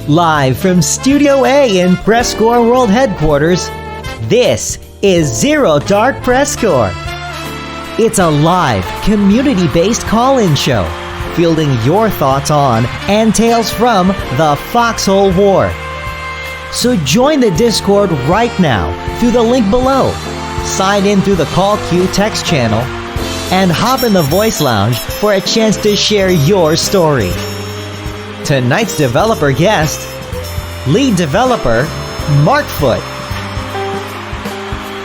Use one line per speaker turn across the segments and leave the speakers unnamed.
Live from Studio A in PressCorps World Headquarters, this is Zero Dark PressCorps. It's a live, community-based call-in show, fielding your thoughts on and tales from the Foxhole War. So join the Discord right now through the link below, sign in through the call queue text channel, and hop in the voice lounge for a chance to share your story. Tonight's developer guest, lead developer Mark Foot.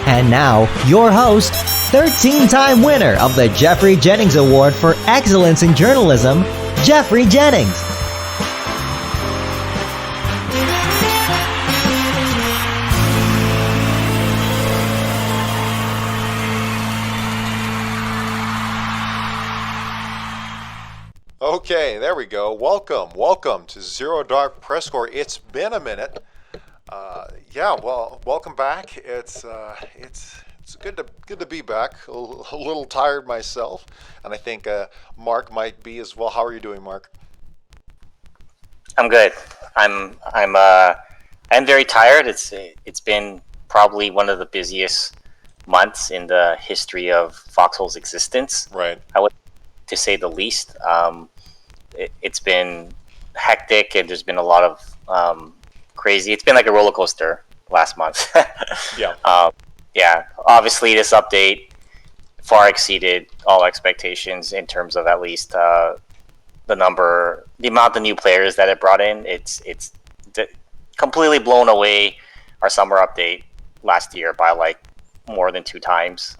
And now, your host, 13-time winner of the Geoffrey Jennings Award for Excellence in Journalism, Geoffrey Jennings.
Okay, there we go. Welcome to Zero Dark PressCorps. It's been a minute. Welcome back. It's good to be back. A little tired myself, and I think Mark might be as well. How are you doing, Mark?
I'm good. I'm very tired. It's been probably one of the busiest months in the history of Foxhole's existence.
Right.
I would, to say the least. It's been hectic, and there's been a lot of crazy. It's been like a roller coaster last month. Yeah. Obviously, this update far exceeded all expectations in terms of at least the amount of new players that it brought in. It's completely blown away our summer update last year by like more than 2 times.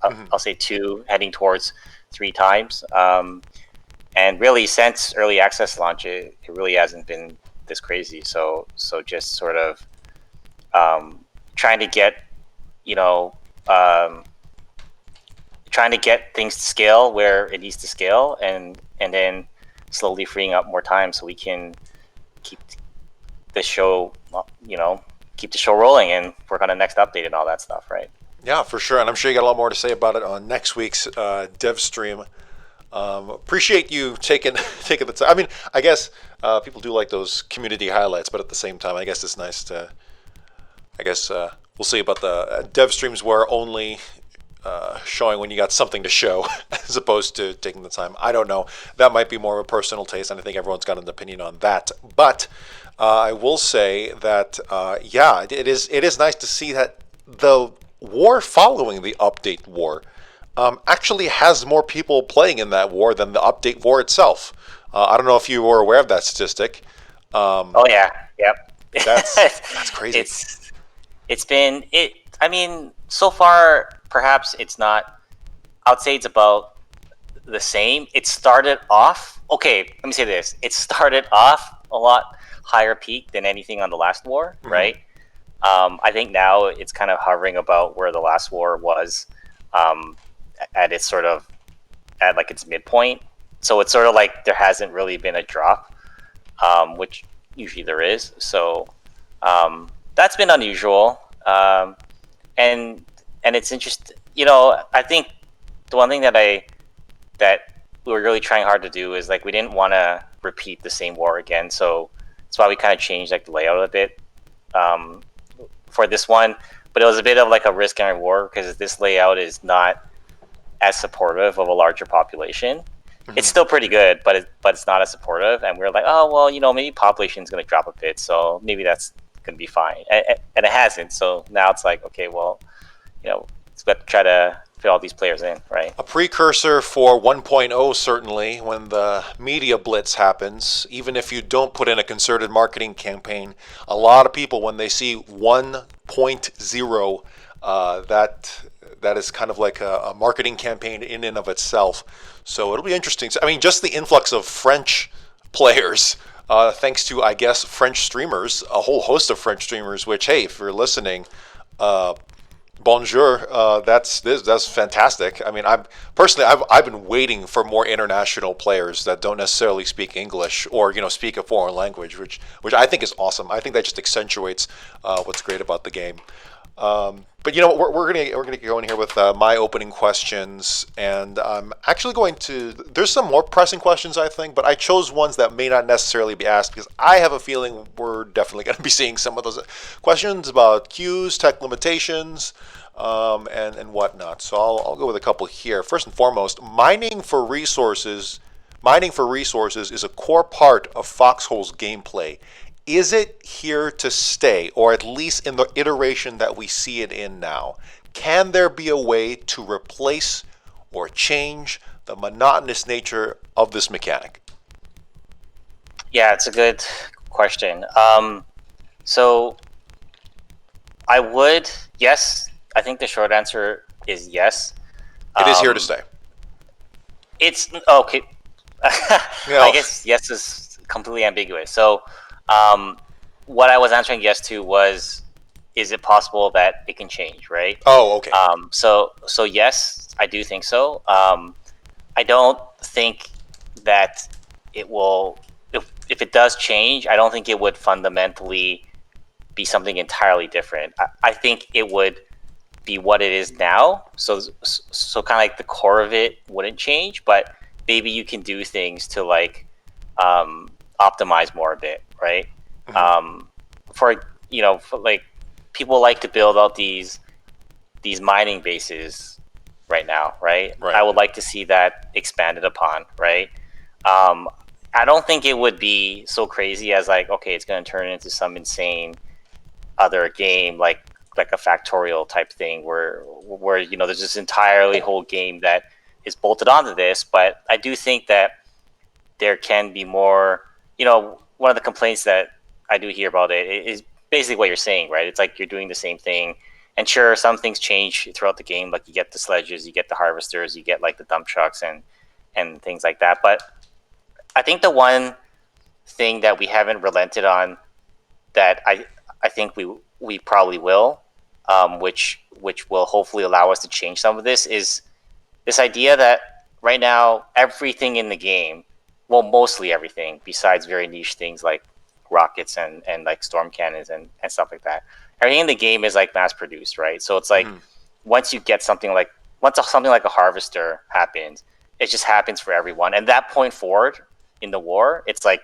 I'll say 2, heading towards 3 times. And really, since early access launch, it really hasn't been this crazy. So just sort of trying to get things to scale where it needs to scale, and then slowly freeing up more time so we can keep the show, keep the show rolling and work on the next update and all that stuff, right?
Yeah, for sure. And I'm sure you got a lot more to say about it on next week's dev stream. Appreciate you taking the time. I mean, I guess people do like those community highlights, but at the same time, I guess it's nice to. We'll see about the dev streams where only showing when you got something to show, as opposed to taking the time. I don't know. That might be more of a personal taste, and I think everyone's got an opinion on that. But I will say that it is nice to see that the war following the update war actually has more people playing in that war than the update war itself. I don't know if you were aware of that statistic.
Oh yeah, yep.
That's crazy.
I mean, so far perhaps it's not. I would say it's about the same. It started off. Okay, let me say this. It started off a lot higher peak than anything on the last war, right? I think now it's kind of hovering about where the last war was. At its midpoint, so it's sort of like there hasn't really been a drop, which usually there is. So that's been unusual, and it's interesting. I think the one thing that we were really trying hard to do is like we didn't want to repeat the same war again. So that's why we kind of changed like the layout a bit for this one. But it was a bit of like a risk and reward because this layout is not as supportive of a larger population. It's still pretty good, but it's not as supportive. And we're like, oh well, maybe population is going to drop a bit, so maybe that's going to be fine. And it hasn't. So now it's like, okay, well, let's try to fit all these players in, right?
A precursor for 1.0, certainly, when the media blitz happens. Even if you don't put in a concerted marketing campaign, a lot of people, when they see 1.0, that is kind of like a marketing campaign in and of itself. So it'll be interesting. I mean, just the influx of French players, thanks to, I guess, French streamers, a whole host of French streamers, which, hey, if you're listening, bonjour, that's fantastic. I mean, I've been waiting for more international players that don't necessarily speak English or speak a foreign language, which I think is awesome. I think that just accentuates what's great about the game. But you know, we're gonna get going here with my opening questions, and I'm actually going to. There's some more pressing questions, I think, but I chose ones that may not necessarily be asked because I have a feeling we're definitely going to be seeing some of those questions about queues, tech limitations, and whatnot. So I'll go with a couple here. First and foremost, mining for resources. Mining for resources is a core part of Foxhole's gameplay. Is it here to stay, or at least in the iteration that we see it in now? Can there be a way to replace or change the monotonous nature of this mechanic?
Yeah, it's a good question. So I would, yes. I think the short answer is yes.
It is here to stay.
It's okay.
You know,
I guess yes is completely ambiguous. So, what I was answering yes to was, is it possible that it can change, right?
oh, okay.
So yes, I do think so. I don't think that it will. If it does change, I don't think it would fundamentally be something entirely different. I think it would be what it is now. So kind of like the core of it wouldn't change, but maybe you can do things to like optimize more a bit, right? For like people like to build out these mining bases right now, right?
Right.
I would like to see that expanded upon, right? I don't think it would be so crazy as like, okay, it's going to turn into some insane other game like a factorial type thing where there's this entirely whole game that is bolted onto this. But I do think that there can be more. One of the complaints that I do hear about it is basically what you're saying, right? It's like you're doing the same thing, and sure, some things change throughout the game. Like you get the sledges, you get the harvesters, you get like the dump trucks and things like that. But I think the one thing that we haven't relented on that I think we probably will, which will hopefully allow us to change some of this, is this idea that right now everything in the game, well, mostly everything besides very niche things like rockets and like storm cannons and stuff like that, everything in the game is like mass produced, right? So it's like once something like a harvester happens, it just happens for everyone, and that point forward in the war, it's like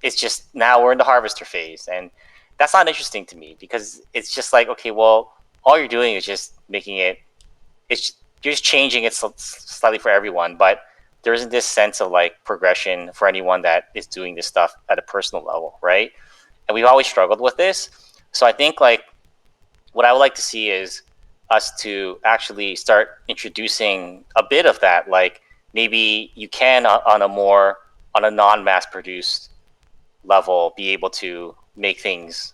it's just now we're in the harvester phase, and that's not interesting to me because it's just like, okay, well, all you're doing is just making it. You're just changing it slightly for everyone, but there isn't this sense of like progression for anyone that is doing this stuff at a personal level, right? And we've always struggled with this. So I think like what I would like to see is us to actually start introducing a bit of that. Like maybe you can on a non-mass produced level be able to make things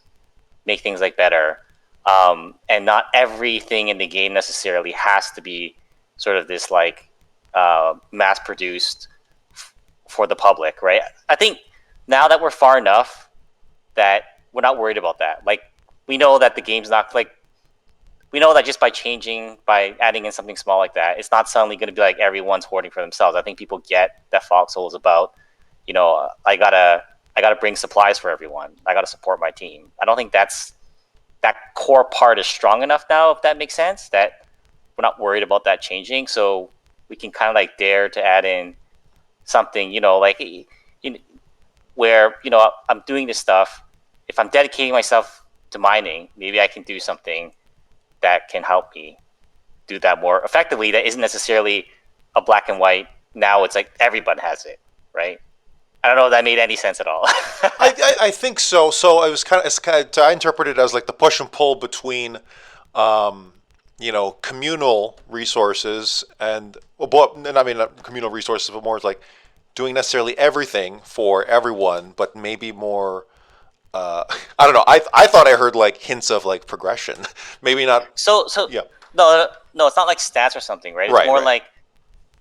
like better, and not everything in the game necessarily has to be sort of this like mass produced for the public, right? I think now that we're far enough that we're not worried about that. Like we know that the game's not like, we know that just by adding in something small like that, it's not suddenly going to be like everyone's hoarding for themselves. I think people get that Foxhole is about, I gotta bring supplies for everyone. I gotta support my team. I don't think that core part is strong enough now, if that makes sense, that we're not worried about that changing. So we can kind of like dare to add in something, like where, I'm doing this stuff. If I'm dedicating myself to mining, maybe I can do something that can help me do that more effectively. That isn't necessarily a black and white. Now it's like everyone has it, right? I don't know if that made any sense at all.
I think so. So it's kind of I interpret it as like the push and pull between, communal resources and I mean not communal resources, but more like doing necessarily everything for everyone, but maybe more. I don't know. I thought I heard like hints of like progression. Maybe not.
So
yeah.
No, it's not like stats or something, right? It's more like,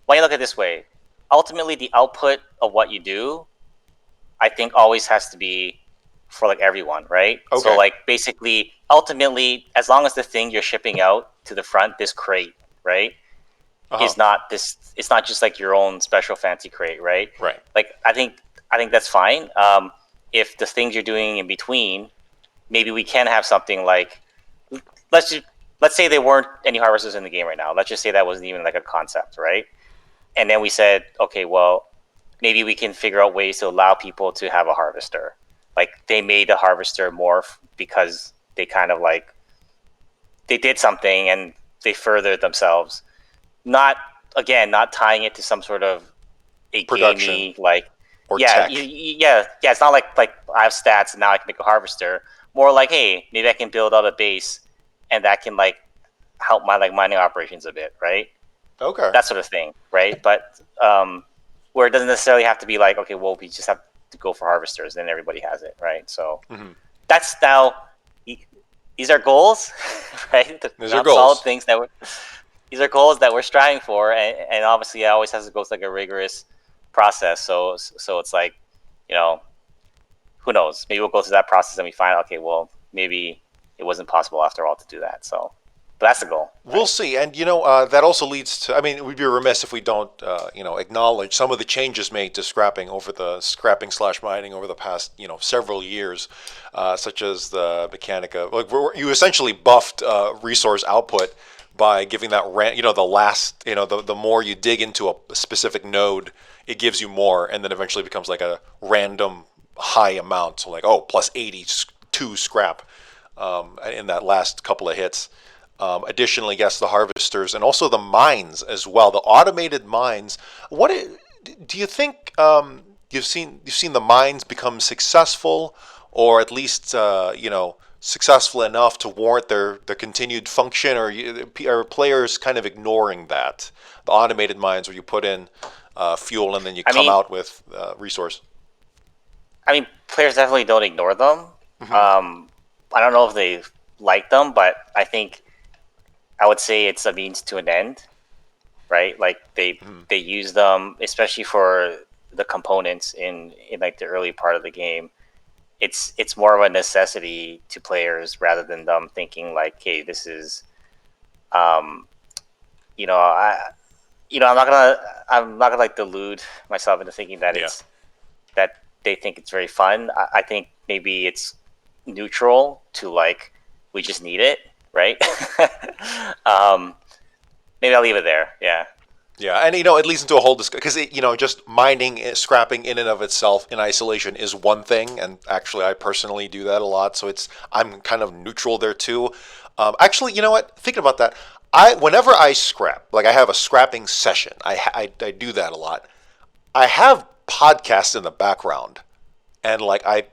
when you look at it this way, ultimately the output of what you do, I think always has to be for like everyone, right?
Okay.
So like basically, ultimately, as long as the thing you're shipping out to the front, this crate, right, is not this. It's not just like your own special fancy crate, right?
Right.
Like I think that's fine. If the things you're doing in between, maybe we can have something like, let's say there weren't any harvesters in the game right now. Let's just say that wasn't even like a concept, right? And then we said, okay, well, maybe we can figure out ways to allow people to have a harvester. Like they made the harvester morph because they kind of like they did something and they furthered themselves. Not tying it to some sort of a
Production.
gamey like
Or
yeah,
tech.
yeah. It's not like I have stats and now I can make a harvester. More like, hey, maybe I can build out a base, and that can like help my like mining operations a bit, right?
Okay.
That sort of thing, right? But where it doesn't necessarily have to be like, okay, well, we just have to go for harvesters, then everybody has it, right? So that's now these are goals, right?
These are
Not
goals.
solid things that these are goals that we're striving for, and obviously, it always has to go through like a rigorous process. So it's like, who knows? Maybe we'll go through that process and we find out, okay, well, maybe it wasn't possible after all to do that. So, but that's the goal. Right?
We'll see. And, that also leads to, I mean, we'd be remiss if we don't, acknowledge some of the changes made to scrapping / mining over the past, several years, such as the mechanic of, like, you essentially buffed resource output by giving that the more you dig into a specific node, it gives you more, and then eventually becomes like a random high amount. So like, plus 82 scrap in that last couple of hits. Additionally, yes, the harvesters and also the mines as well. The automated mines. Do you think you've seen the mines become successful, or at least successful enough to warrant their continued function, or are players kind of ignoring that? The automated mines where you put in fuel and then you come out with resource.
I mean, players definitely don't ignore them. I don't know if they like them, but I think I would say it's a means to an end, right? Like they use them, especially for the components in like the early part of the game. It's more of a necessity to players rather than them thinking like, hey, this is, I'm not gonna like delude myself into thinking that it's that they think it's very fun. I think maybe it's neutral to like we just need it, right? Maybe I'll leave it there. Yeah.
Yeah, and it leads into a whole discussion because just mining, scrapping in and of itself in isolation is one thing, and actually I personally do that a lot, so I'm kind of neutral there too. Actually, you know what? Thinking about that, whenever I scrap, like I have a scrapping session, I do that a lot. I have podcasts in the background, and like I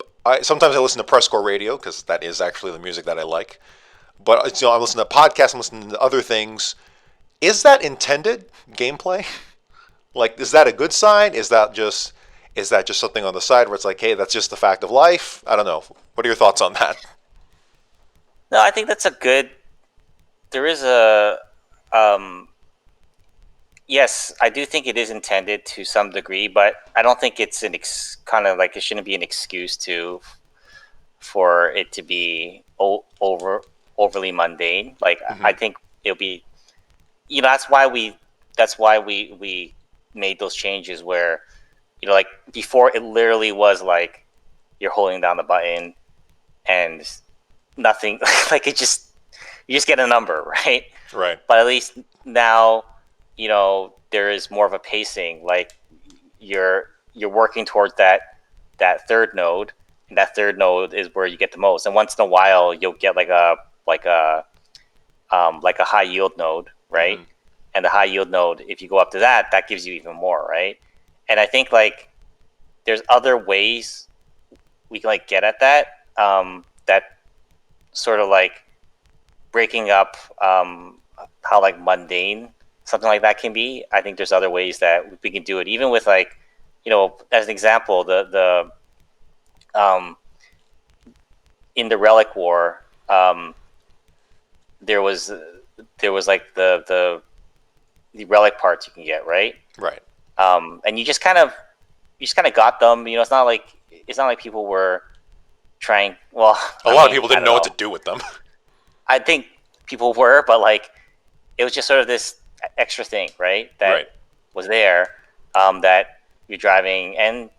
sometimes I listen to PressCorps radio because that is actually the music that I like. But I'm listening to podcasts, I'm listening to other things. Is that intended gameplay? Like, is that a good sign? Is that just something on the side where it's like, hey, that's just the fact of life? I don't know. What are your thoughts on that?
No, I think that's a good. There is a. Yes, I do think it is intended to some degree, but I don't think it's kind of like it shouldn't be an excuse for it to be overly mundane. Like I think it'll be, that's why we made those changes where, like before it literally was like you're holding down the button and nothing like you just get a number, right?
Right.
But at least now, there is more of a pacing. Like you're working towards that third node, and that third node is where you get the most. And once in a while, you'll get like a high yield node, right? And the high yield node, if you go up to that gives you even more, right? And I think like there's other ways we can like get at that. That sort of like breaking up how like mundane something like that can be. I think there's other ways that we can do it, even with like, as an example, the in the Relic War, there was like the relic parts you can get, right?
Right.
And you just kind of got them. It's not like people were trying. Well,
a lot of people didn't know what to do with them.
I think people were, but like it was just sort of this extra thing, right? That was there, that you're driving, and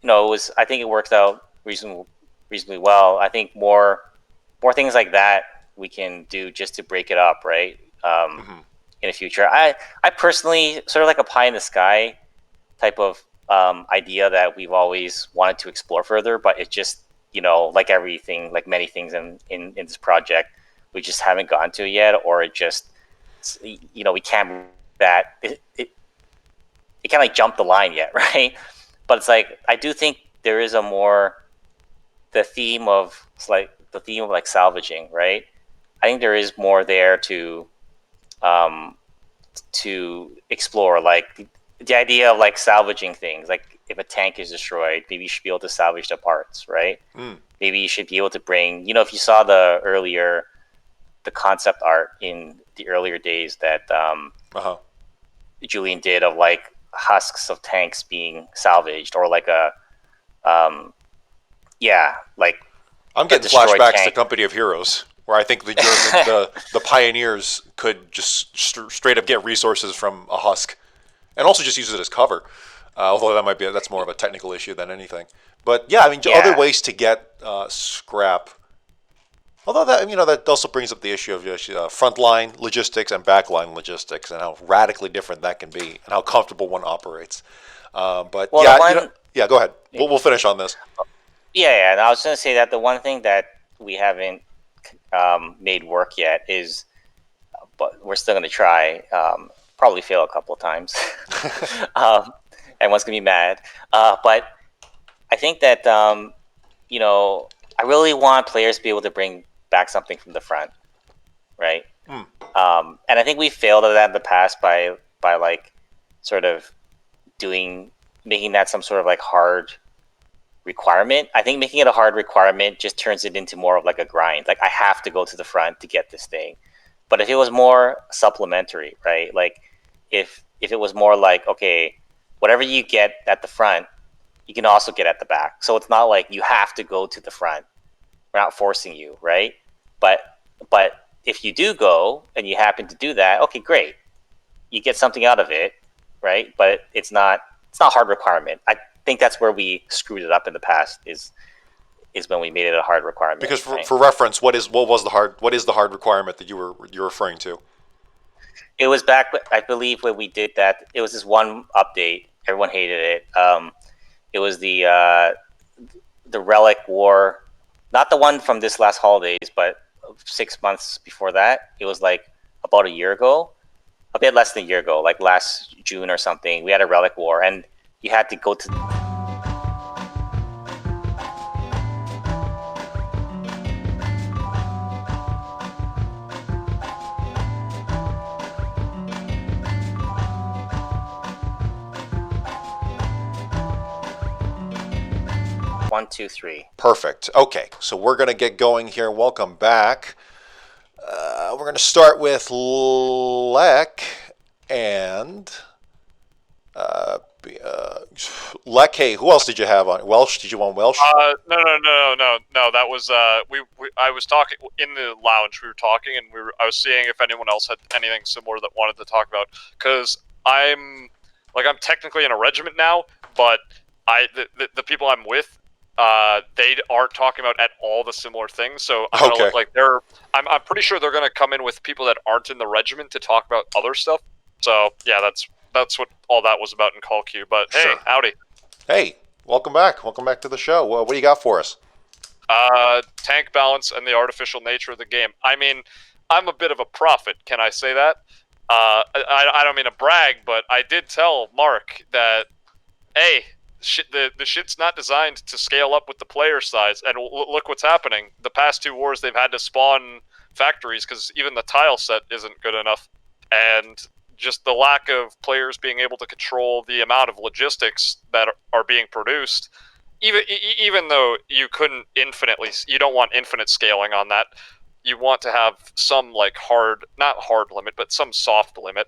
I think it worked out reasonably well. I think more things like that we can do just to break it up, right? In the future, I personally sort of like a pie in the sky type of idea that we've always wanted to explore further, but it just, like everything, like many things in this project, we just haven't gotten to it yet, or it just, we can't that it can't like jump the line yet, right? But it's like I do think there is the theme of like salvaging, right? I think there is more there to explore, like the idea of like salvaging things. Like if a tank is destroyed, maybe you should be able to salvage the parts, right? Maybe you should be able to bring, if you saw the concept art in the earlier days that Julian did of like husks of tanks being salvaged, or like like
I'm getting flashbacks to Company of Heroes, where I think the the pioneers could just straight up get resources from a husk, and also just use it as cover. Although that's more of a technical issue than anything. But yeah, I mean, other ways to get scrap. Although that also brings up the issue of frontline logistics and backline logistics, and how radically different that can be, and how comfortable one operates. But go ahead. We'll finish on this.
Yeah. And I was going to say that the one thing that we haven't made work yet is, but we're still going to try. Probably fail a couple of times. Everyone's going to be mad. But I think that I really want players to be able to bring back something from the front, right? And I think we failed at that in the past by like sort of making that some sort of like hard requirement. I think making it a hard requirement just turns it into more of like a grind. Like I have to go to the front to get this thing. But if it was more supplementary, right? Like if it was more like, okay, whatever you get at the front, you can also get at the back. So it's not like you have to go to the front. We're not forcing you, right? But if you do go and you happen to do that, okay, great. You get something out of it, right? But it's not a hard requirement. I think that's where we screwed it up in the past is when we made it a hard requirement.
Because for reference, what is the hard requirement that you're referring to?
It was back, I believe, when we did that. It was this one update. Everyone hated it. It was the Relic War, not the one from this last holidays, but 6 months before that. It was like about a year ago, a bit less than a year ago, like last June or something. We had a Relic War, and you had to go to. One, two, three.
Perfect. Okay, so we're going to get going here. Welcome back. We're going to start with Lek and Lek. Hey, who else did you have on Welsh? Did you want Welsh?
No. That was I was talking in the lounge. We were talking, and I was seeing if anyone else had anything similar that wanted to talk about. Because I'm technically in a regiment now, but the people I'm with. They aren't talking about at all the similar things, so I'm gonna look like I'm pretty sure they're gonna come in with people that aren't in the regiment to talk about other stuff. So yeah, that's what all that was about in Call Q. But hey, sure. Howdy.
Hey, welcome back. Welcome back to the show. What do you got for us?
Tank balance and the artificial nature of the game. I mean, I'm a bit of a prophet. Can I say that? I don't mean to brag, but I did tell Mark that, hey. The shit's not designed to scale up with the player size, and look what's happening. The past 2 wars, they've had to spawn factories because even the tile set isn't good enough, and just the lack of players being able to control the amount of logistics that are being produced. Even though you don't want infinite scaling on that. You want to have some like not hard limit, but some soft limit.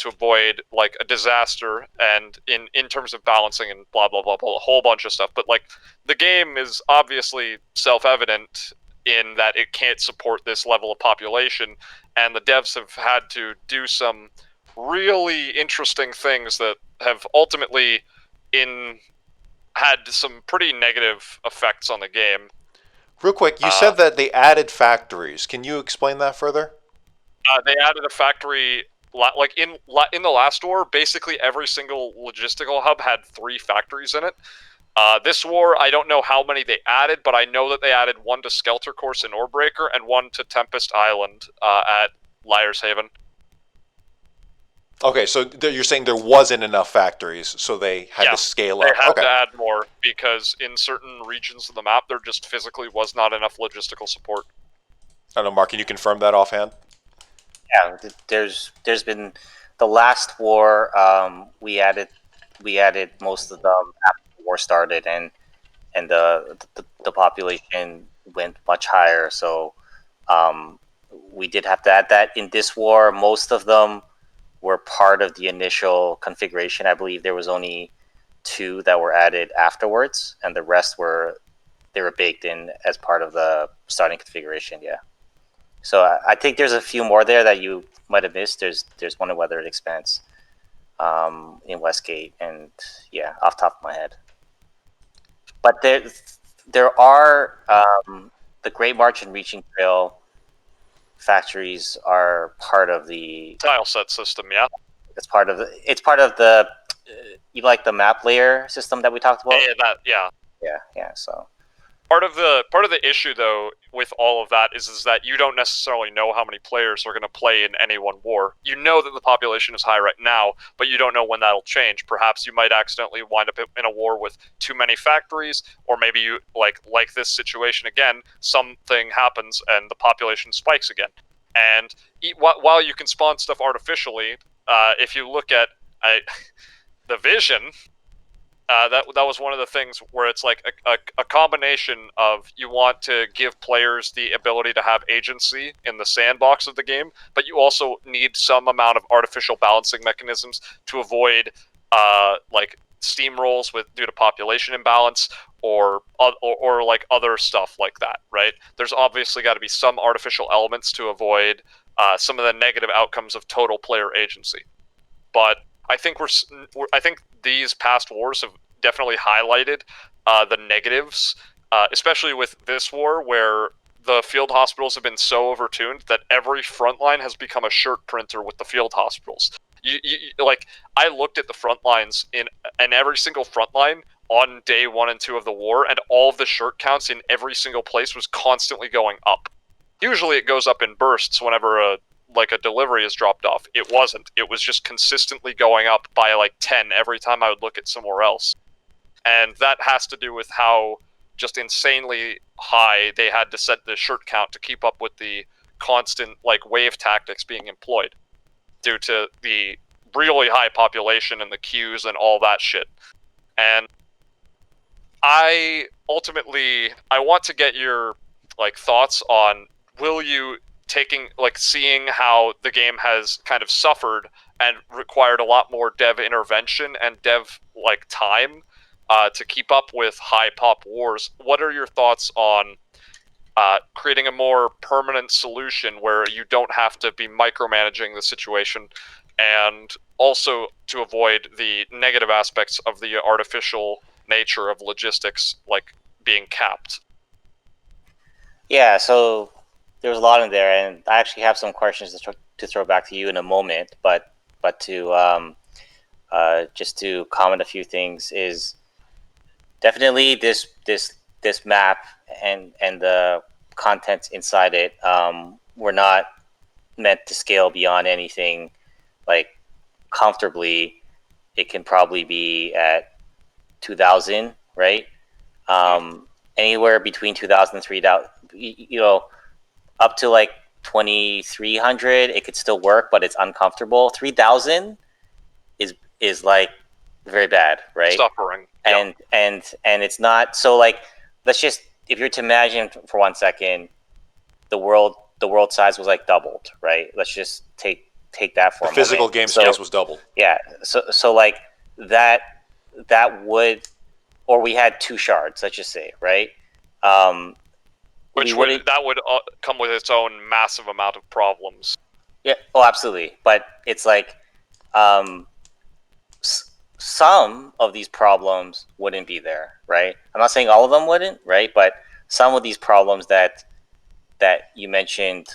To avoid like a disaster, and in terms of balancing and blah blah blah blah, a whole bunch of stuff. But like the game is obviously self-evident in that it can't support this level of population, and the devs have had to do some really interesting things that have ultimately had some pretty negative effects on the game.
Real quick, you said that they added factories. Can you explain that further?
They added a factory, like in the last war. Basically, every single logistical hub had 3 factories in it. This war, I don't know how many they added, but I know that they added 1 to Skelter Course in Orbreaker and 1 to Tempest Island at Liar's Haven.
Okay, so you're saying there wasn't enough factories, so they had to scale up.
They had
Okay.
to add more because in certain regions of the map, there just physically was not enough logistical support.
I don't know, Mark, can you confirm that offhand?
Yeah, there's been the last war. We added most of them after the war started, and the population went much higher. So we did have to add that. In this war, most of them were part of the initial configuration. I believe there was only 2 that were added afterwards, and the rest were baked in as part of the starting configuration. Yeah. So I think there's a few more there that you might have missed. There's one in Weathered Expanse, in Westgate, and yeah, off the top of my head. But there are the Great March and Reaching Trail factories are part of the
Tile set system, yeah.
It's part of the you like the map layer system that we talked about. Yeah. So
part of the issue though with all of that is that you don't necessarily know how many players are going to play in any one war. You know that the population is high right now, but you don't know when that'll change. Perhaps you might accidentally wind up in a war with too many factories, or maybe you like this situation again, something happens and the population spikes again. And while you can spawn stuff artificially, if you look at the vision, that was one of the things where it's like a combination of you want to give players the ability to have agency in the sandbox of the game, but you also need some amount of artificial balancing mechanisms to avoid like steamrolls due to population imbalance or like other stuff like that, right? There's obviously got to be some artificial elements to avoid some of the negative outcomes of total player agency. But I think I think these past wars have definitely highlighted the negatives, especially with this war where the field hospitals have been so overtuned that every front line has become a shirt printer with the field hospitals. Like, I looked at the front lines in every single front line on day 1 and 2 of the war, and all of the shirt counts in every single place was constantly going up. Usually it goes up in bursts whenever a delivery is dropped off. It wasn't. It was just consistently going up by like 10 every time I would look at somewhere else. And that has to do with how just insanely high they had to set the shirt count to keep up with the constant like wave tactics being employed due to the really high population and the queues and all that shit. And I want to get your like thoughts on, will you seeing how the game has kind of suffered and required a lot more dev intervention and dev like time to keep up with high pop wars. What are your thoughts on creating a more permanent solution where you don't have to be micromanaging the situation, and also to avoid the negative aspects of the artificial nature of logistics, like being capped?
yeah, so there's a lot in there, and I actually have some questions to throw back to you in a moment. But to just to comment a few things is definitely this map and the contents inside it were not meant to scale beyond anything like comfortably. It can probably be at 2,000, right? Anywhere between 2,000 and 3,000, up to like 2,300, it could still work, but it's uncomfortable. 3,000 is like very bad, right?
Suffering.
And it's not so like, let's just, if you're to imagine for 1 second, the world size was like doubled, right? Let's just take that for a moment.
The physical game space was doubled.
Yeah. So like that would, or we had 2 shards, let's just say, right?
That would come with its own massive amount of problems.
Yeah. Oh, absolutely. But it's like, some of these problems wouldn't be there, right? I'm not saying all of them wouldn't, right? But some of these problems that you mentioned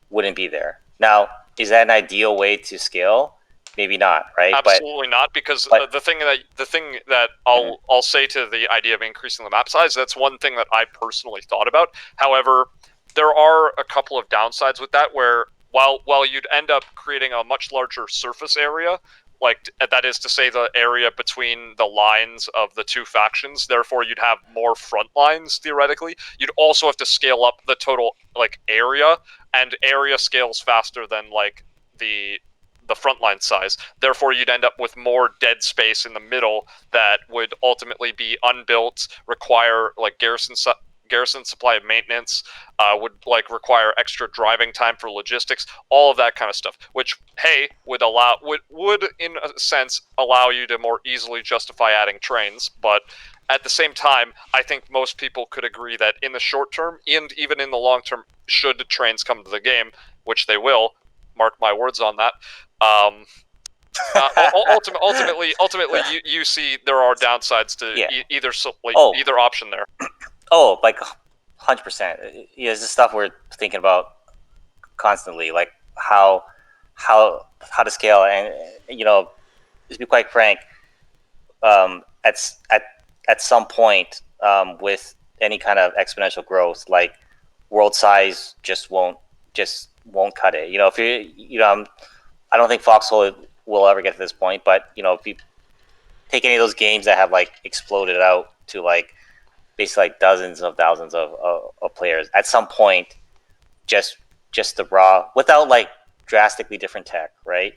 wouldn't be there. Now, is that an ideal way to scale? Maybe not, right?
Absolutely not, because the thing that I'll say to the idea of increasing the map size, that's one thing that I personally thought about. However, there are a couple of downsides with that, where while you'd end up creating a much larger surface area, like that is to say the area between the lines of the two factions, therefore you'd have more front lines theoretically. You'd also have to scale up the total like area, and area scales faster than like the frontline size. Therefore, you'd end up with more dead space in the middle that would ultimately be unbuilt, require like garrison supply of maintenance, would like require extra driving time for logistics, all of that kind of stuff. Which, hey, would in a sense allow you to more easily justify adding trains, but at the same time, I think most people could agree that in the short term and even in the long term, should trains come to the game, which they will, mark my words on that. Ultimately, you see there are downsides to either option there.
Oh, like 100%. Yeah, this is stuff we're thinking about constantly, like how to scale. And to be quite frank, at some point, with any kind of exponential growth, like world size just won't cut it. If I don't think Foxhole will ever get to this point, but if you take any of those games that have like exploded out to like basically like dozens of thousands of players, at some point, just the raw, without like drastically different tech, right?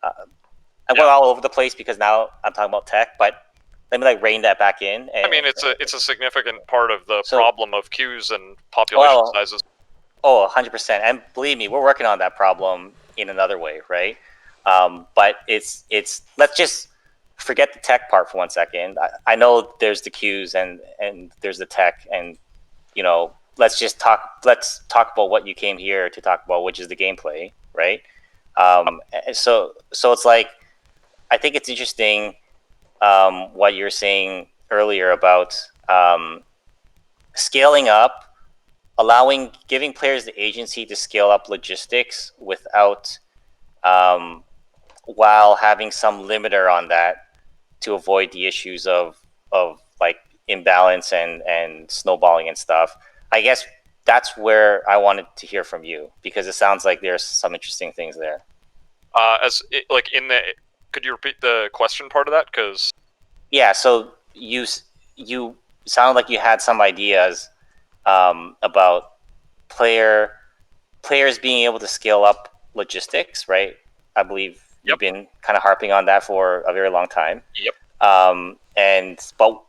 I went all over the place because now I'm talking about tech, but let me like rein that back in.
I mean, it's a significant part of the problem of queues and population sizes.
Oh, 100%. And believe me, we're working on that problem in another way, right? But it's let's just forget the tech part for 1 second. I know there's the queues and there's the tech, and let's talk about what you came here to talk about, which is the gameplay, right? So it's like, I think it's interesting what you're saying earlier about scaling up, giving players the agency to scale up logistics without while having some limiter on that to avoid the issues of like imbalance and snowballing and stuff. I guess that's where I wanted to hear from you, because it sounds like there's some interesting things there.
Could you repeat the question part of that? Because
so you sounded like you had some ideas about players being able to scale up logistics, right? I believe you've been kind of harping on that for a very long time.
Yep.
But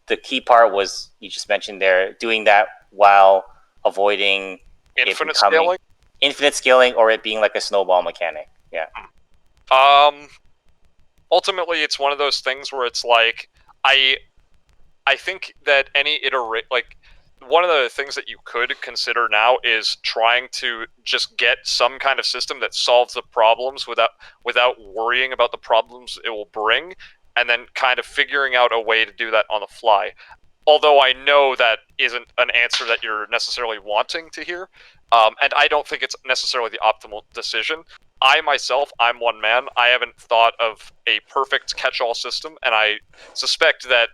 the key part was, you just mentioned there, doing that while avoiding infinite scaling, or it being like a snowball mechanic. Yeah.
Ultimately, it's one of those things where it's like, I think that one of the things that you could consider now is trying to just get some kind of system that solves the problems without worrying about the problems it will bring, and then kind of figuring out a way to do that on the fly. Although I know that isn't an answer that you're necessarily wanting to hear, and I don't think it's necessarily the optimal decision. I'm one man. I haven't thought of a perfect catch-all system, and I suspect that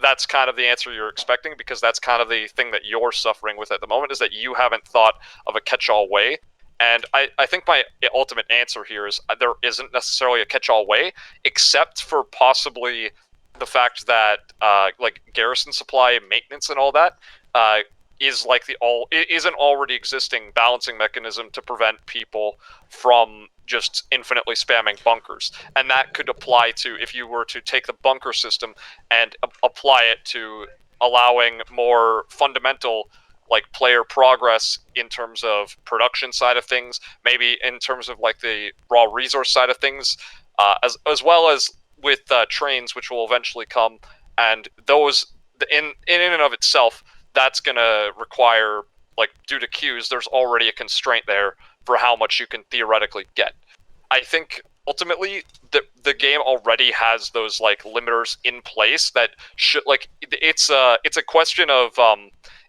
that's kind of the answer you're expecting, because that's kind of the thing that you're suffering with at the moment, is that you haven't thought of a catch-all way. And I think my ultimate answer here is there isn't necessarily a catch-all way, except for possibly the fact that like garrison supply, maintenance, and all that is an already existing balancing mechanism to prevent people from just infinitely spamming bunkers. And that could apply to, if you were to take the bunker system and apply it to allowing more fundamental like player progress in terms of production side of things, maybe in terms of like the raw resource side of things, as well as with trains, which will eventually come. And those, in and of itself, that's going to require, like, due to queues, there's already a constraint there for how much you can theoretically get. I think ultimately the game already has those like limiters in place that should like it's a question of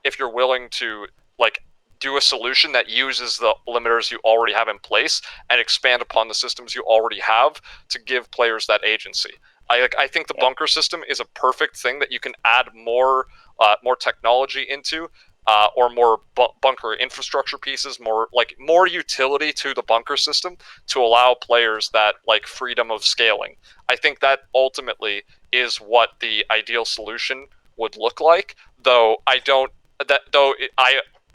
if you're willing to like do a solution that uses the limiters you already have in place and expand upon the systems you already have to give players that agency. I think the bunker system is a perfect thing that you can add more technology into, or more bunker infrastructure pieces, more utility to the bunker system to allow players that like freedom of scaling. I think that ultimately is what the ideal solution would look like. Though I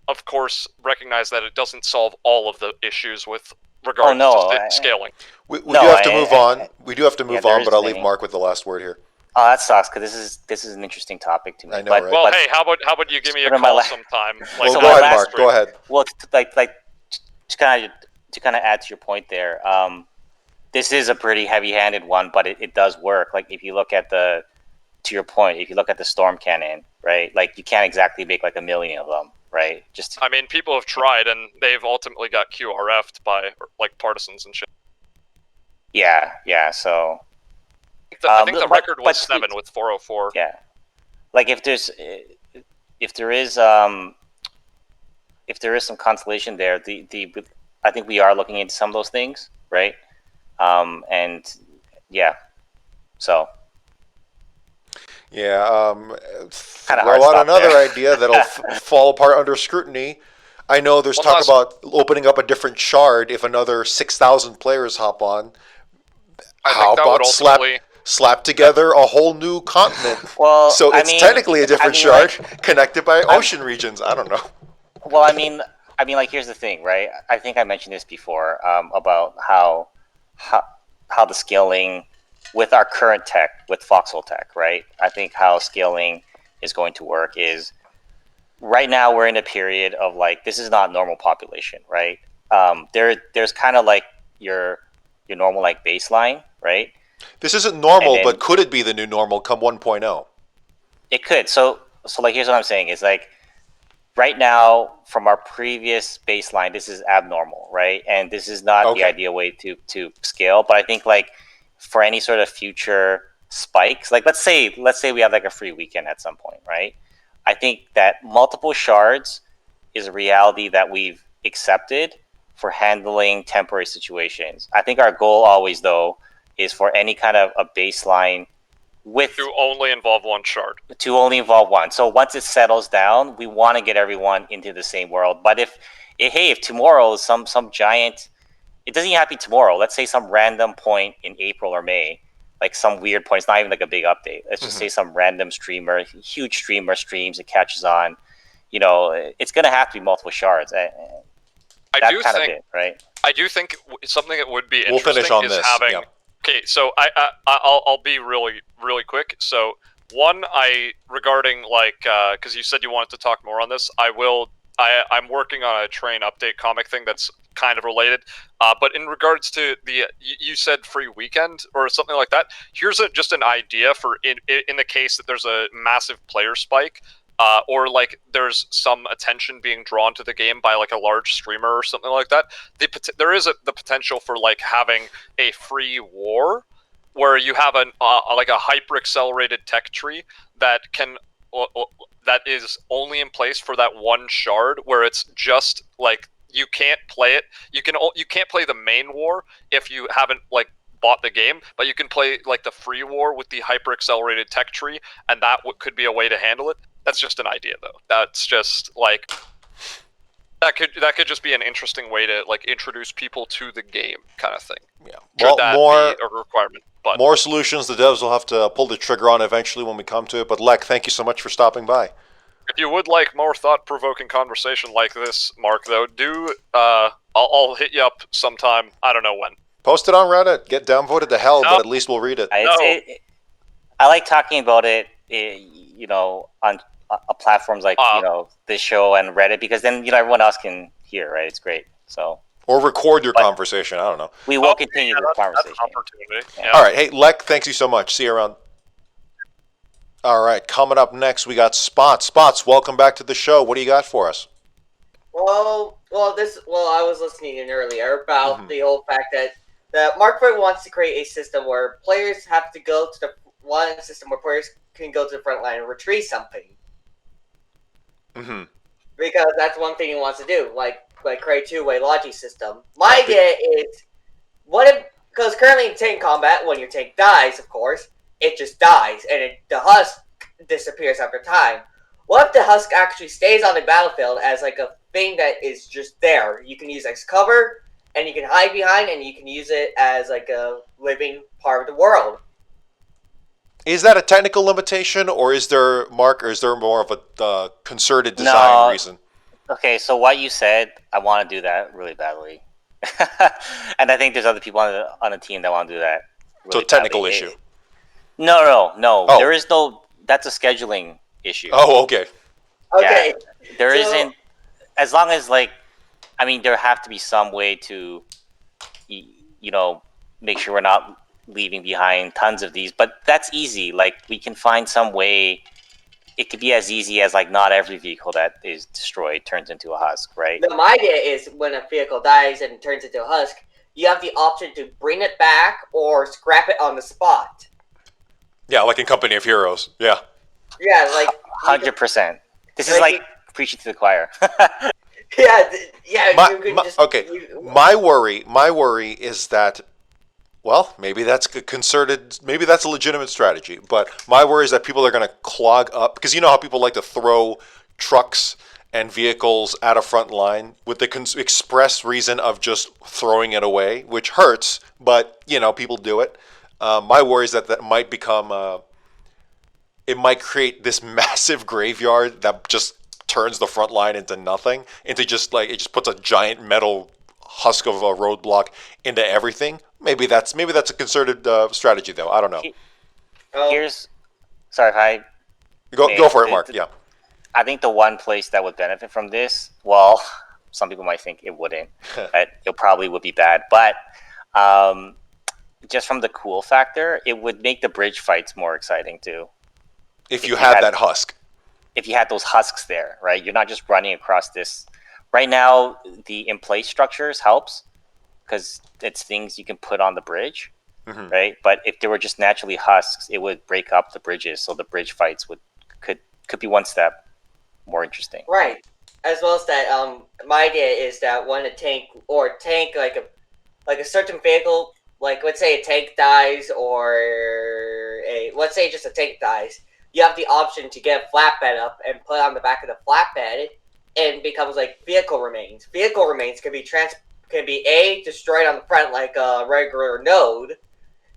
of course recognize that it doesn't solve all of the issues with regards to scaling.
We do have to move on. We do have to move on, but I'll leave Mark with the last word here.
Oh, that sucks because this is an interesting topic to me.
I know, right?
Well, hey, how about you give me a call sometime?
Well, go ahead, Mark. Go ahead.
Well, to kind of add to your point there, this is a pretty heavy-handed one, but it does work. Like if you look at to your point, if you look at the storm cannon, right? Like you can't exactly make like a million of them, right?
I mean, people have tried and they've ultimately got QRF'd by like partisans and shit.
Yeah. So.
I think the record was 7 with 404.
Yeah, like if there is some consolation there, I think we are looking into some of those things, right? And yeah, so.
Yeah, throw out another idea that'll fall apart under scrutiny. I know there's talk about opening up a different shard if another 6,000 players hop on. How about slap together a whole new continent?
Well,
so it's technically a different shard connected by ocean regions. I don't know.
Well, I mean, like here's the thing, right? I think I mentioned this before about how the scaling with our current tech, with Foxhole tech, right? I think how scaling is going to work is right now we're in a period of like this is not normal population, right? There's kind of like your normal like baseline, right?
This isn't normal, but could it be the new normal come 1.0?
It could. So like here's what I'm saying is like right now from our previous baseline, this is abnormal, right? And this is not the ideal way to scale. But I think like for any sort of future spikes, like let's say we have like a free weekend at some point, right? I think that multiple shards is a reality that we've accepted for handling temporary situations. I think our goal always though is for any kind of a baseline
to only involve one shard.
To only involve one. So once it settles down, we want to get everyone into the same world. But if tomorrow is some giant, it doesn't even have to be tomorrow. Let's say some random point in April or May, like some weird point. It's not even like a big update. Let's just say some random streamer, huge streamer streams, it catches on. You know, it's going to have to be multiple shards. I
do think something that would be interesting
we'll finish on
is
this.
Having.
Yep.
Okay, so I'll be really quick. So one, regarding like because you said you wanted to talk more on this, I'm working on a train update comic thing that's kind of related. But in regards to you said free weekend or something like that. Here's just an idea for in the case that there's a massive player spike. Or like there's some attention being drawn to the game by like a large streamer or something like that. There is the potential for like having a free war where you have like a hyper accelerated tech tree that is only in place for that one shard where it's just like you can't play it. You can't play the main war if you haven't like bought the game, but you can play like the free war with the hyper accelerated tech tree, and that could be a way to handle it. That's just an idea, though. That's just like that could just be an interesting way to like introduce people to the game, kind of thing.
Yeah,
well, that be a requirement? But
more solutions the devs will have to pull the trigger on eventually when we come to it. But Lek, thank you so much for stopping by.
If you would like more thought-provoking conversation like this, Mark, though, I'll hit you up sometime. I don't know when.
Post it on Reddit. Get downvoted to hell, but at least we'll read it.
I like talking about it, you know, on platforms like this show and Reddit, because then everyone else can hear, right? It's great. So
or record your conversation. I don't know.
We will continue this conversation.
That's an opportunity. Yeah.
All right, hey Lek, thanks you so much. See you around. All right, coming up next we got Spots. Spots, welcome back to the show. What do you got for us?
Well, I was listening in earlier about the whole fact that that Mark IV wants to create a system where players have to go to the one system where players can go to the front line and retrieve something.
Mm-hmm.
Because that's one thing he wants to do, like create a two-way logic system. My idea is, what if, because currently in tank combat, when your tank dies, of course, it just dies, and the husk disappears after time. What if the husk actually stays on the battlefield as like a thing that is just there? You can use as cover, and you can hide behind, and you can use it as like a living part of the world.
Is that a technical limitation, or is there, Mark, or is there more of a concerted design reason?
Okay, so what you said, I want to do that really badly. And I think there's other people on the team that want to do that really
So technical
badly.
issue.
No.
Oh.
There is no, that's a scheduling issue.
Oh, okay.
Okay.
Yeah, there isn't, as long as there have to be some way to, make sure we're not leaving behind tons of these, but that's easy. Like, we can find some way. It could be as easy as not every vehicle that is destroyed turns into a husk, right?
No, my idea is when a vehicle dies and turns into a husk, you have the option to bring it back or scrap it on the spot.
Yeah, like in Company of Heroes. Yeah.
Yeah,
100%. This is like preaching to the choir.
My worry is that, well, maybe that's a legitimate strategy, but my worry is that people are going to clog up, because you know how people like to throw trucks and vehicles at a front line with the express reason of just throwing it away, which hurts, but people do it. My worry is that might become it might create this massive graveyard that just turns the front line into nothing, into just it just puts a giant metal husk of a roadblock into everything. Maybe that's a concerted strategy, though. I don't know.
Sorry if I
go for it, Mark. Yeah.
I think the one place that would benefit from this, well, some people might think it wouldn't, but it probably would be bad. But just from the cool factor, it would make the bridge fights more exciting too.
If you had that husk.
If you had those husks there, right? You're not just running across this. Right now, the in-place structures helps because it's things you can put on the bridge, right? But if there were just naturally husks, it would break up the bridges, so the bridge fights could be one step more interesting.
Right. As well as that, my idea is that when a tank like a certain vehicle, like let's say a tank dies, or let's say just a tank dies, you have the option to get a flatbed up and put on the back of the flatbed, and becomes like vehicle remains. Vehicle remains can be destroyed on the front like a regular node,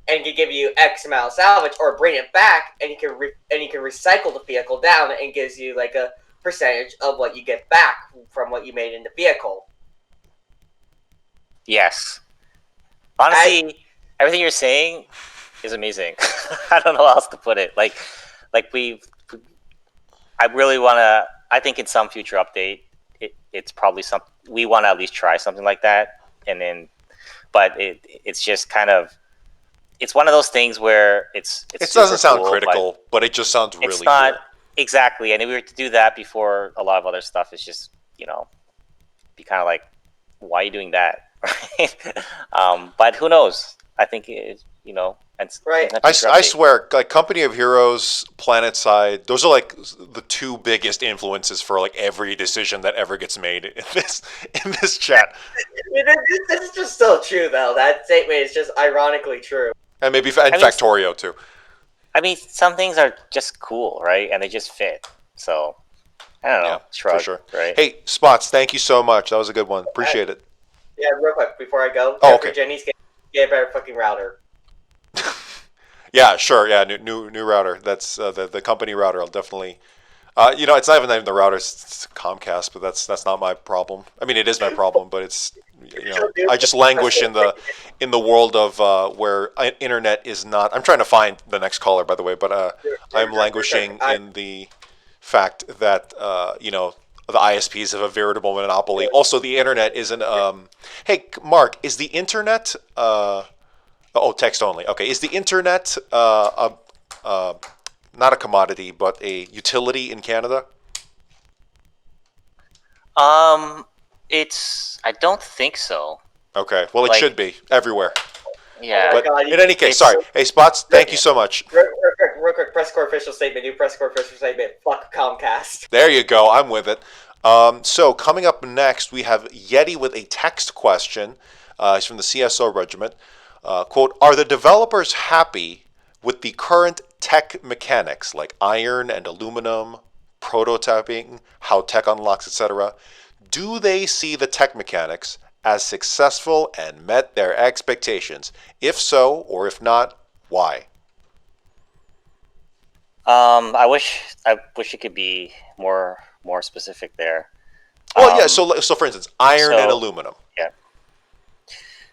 and can give you X amount of salvage, or bring it back and you can recycle the vehicle down, and gives you like a percentage of what you get back from what you made in the vehicle.
Yes. Honestly, everything you're saying is amazing. I don't know how else to put it. I really want to, I think in some future update, it's probably we want to at least try something like that. And then, but it's just kind of, it's one of those things where it
doesn't sound critical, but it just sounds really cool.
Exactly. And if we were to do that before a lot of other stuff, it's just, be kind of like, why are you doing that? But who knows? I think
right.
I swear, like Company of Heroes, PlanetSide, those are like the two biggest influences for like every decision that ever gets made in this chat.
This is just so true, though. That statement is just ironically true.
And maybe Factorio too.
I mean, some things are just cool, right? And they just fit. So I don't know.
Yeah,
shrug,
for sure.
Right?
Hey, Spots, thank you so much. That was a good one. Appreciate it.
Yeah, real quick before I go.
Okay.
Jennings, get a better fucking router.
Yeah, sure. Yeah, new router. That's the company router. I'll definitely. It's not even the router. It's Comcast, but that's not my problem. I mean, it is my problem, but it's I just languish in the world of where internet is not. I'm trying to find the next caller, by the way, but I'm languishing in the fact that the ISPs have a veritable monopoly. Also, the internet isn't. Hey, Mark, is the internet? Text only. Okay, is the internet not a commodity but a utility in Canada?
I don't think so.
Okay, well, it should be everywhere.
Yeah.
But
God,
in any case,
it's-
sorry. Hey, Spots, thank you so much.
Real quick, PressCorps official statement. New PressCorps official statement. Fuck Comcast.
There you go. I'm with it. So coming up next, we have Yeti with a text question. He's from the CSO regiment. Quote, are the developers happy with the current tech mechanics like iron and aluminum, prototyping, how tech unlocks, etc.? Do they see the tech mechanics as successful and met their expectations? If so, or if not, why?
I wish it could be more specific there.
Well, yeah. So for instance, iron and
so-
aluminum.
Yeah.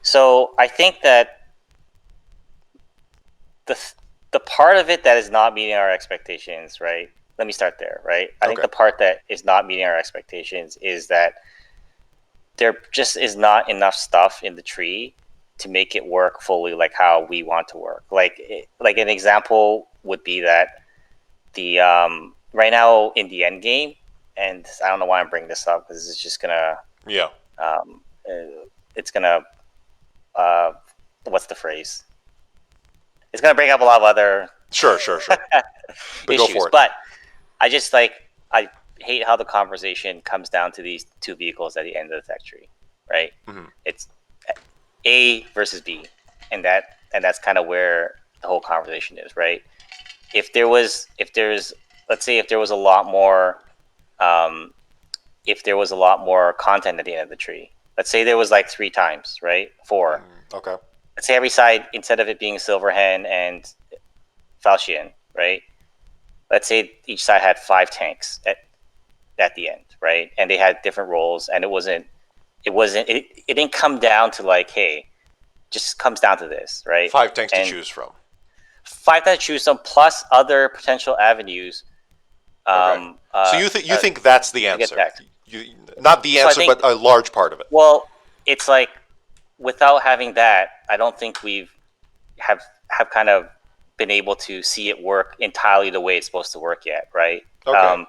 So I think that the part of it that is not meeting our expectations, right? Let me start there, right? I think
Okay.
the part that is not meeting our expectations is that there just is not enough stuff in the tree to make it work fully like how we want to work. Like an example would be that the right now in the end game, and I don't know why I'm bringing this up because it's just gonna
Yeah.
it's gonna what's the phrase? It's gonna bring up a lot of other
Sure. But go
issues.
for it.
But I just I hate how the conversation comes down to these two vehicles at the end of the tech tree, right?
Mm-hmm.
It's A versus B, and that's kind of where the whole conversation is, right? Let's say if there was a lot more content at the end of the tree. Let's say there was like 3 times, right? 4.
Okay.
Let's say every side, instead of it being Silverhand and Falchion, right? Let's say each side had 5 tanks at the end, right? And they had different roles, and it didn't come down to like, hey, just comes down to this, right?
5 tanks
And
to choose from.
5 to choose from, plus other potential avenues.
Okay. So you think that's the
get
answer?
that.
Not the
So I
answer,
think-
but a large part of it.
Well, it's like without having that, I don't think we've have kind of been able to see it work entirely the way it's supposed to work yet, right?
Okay.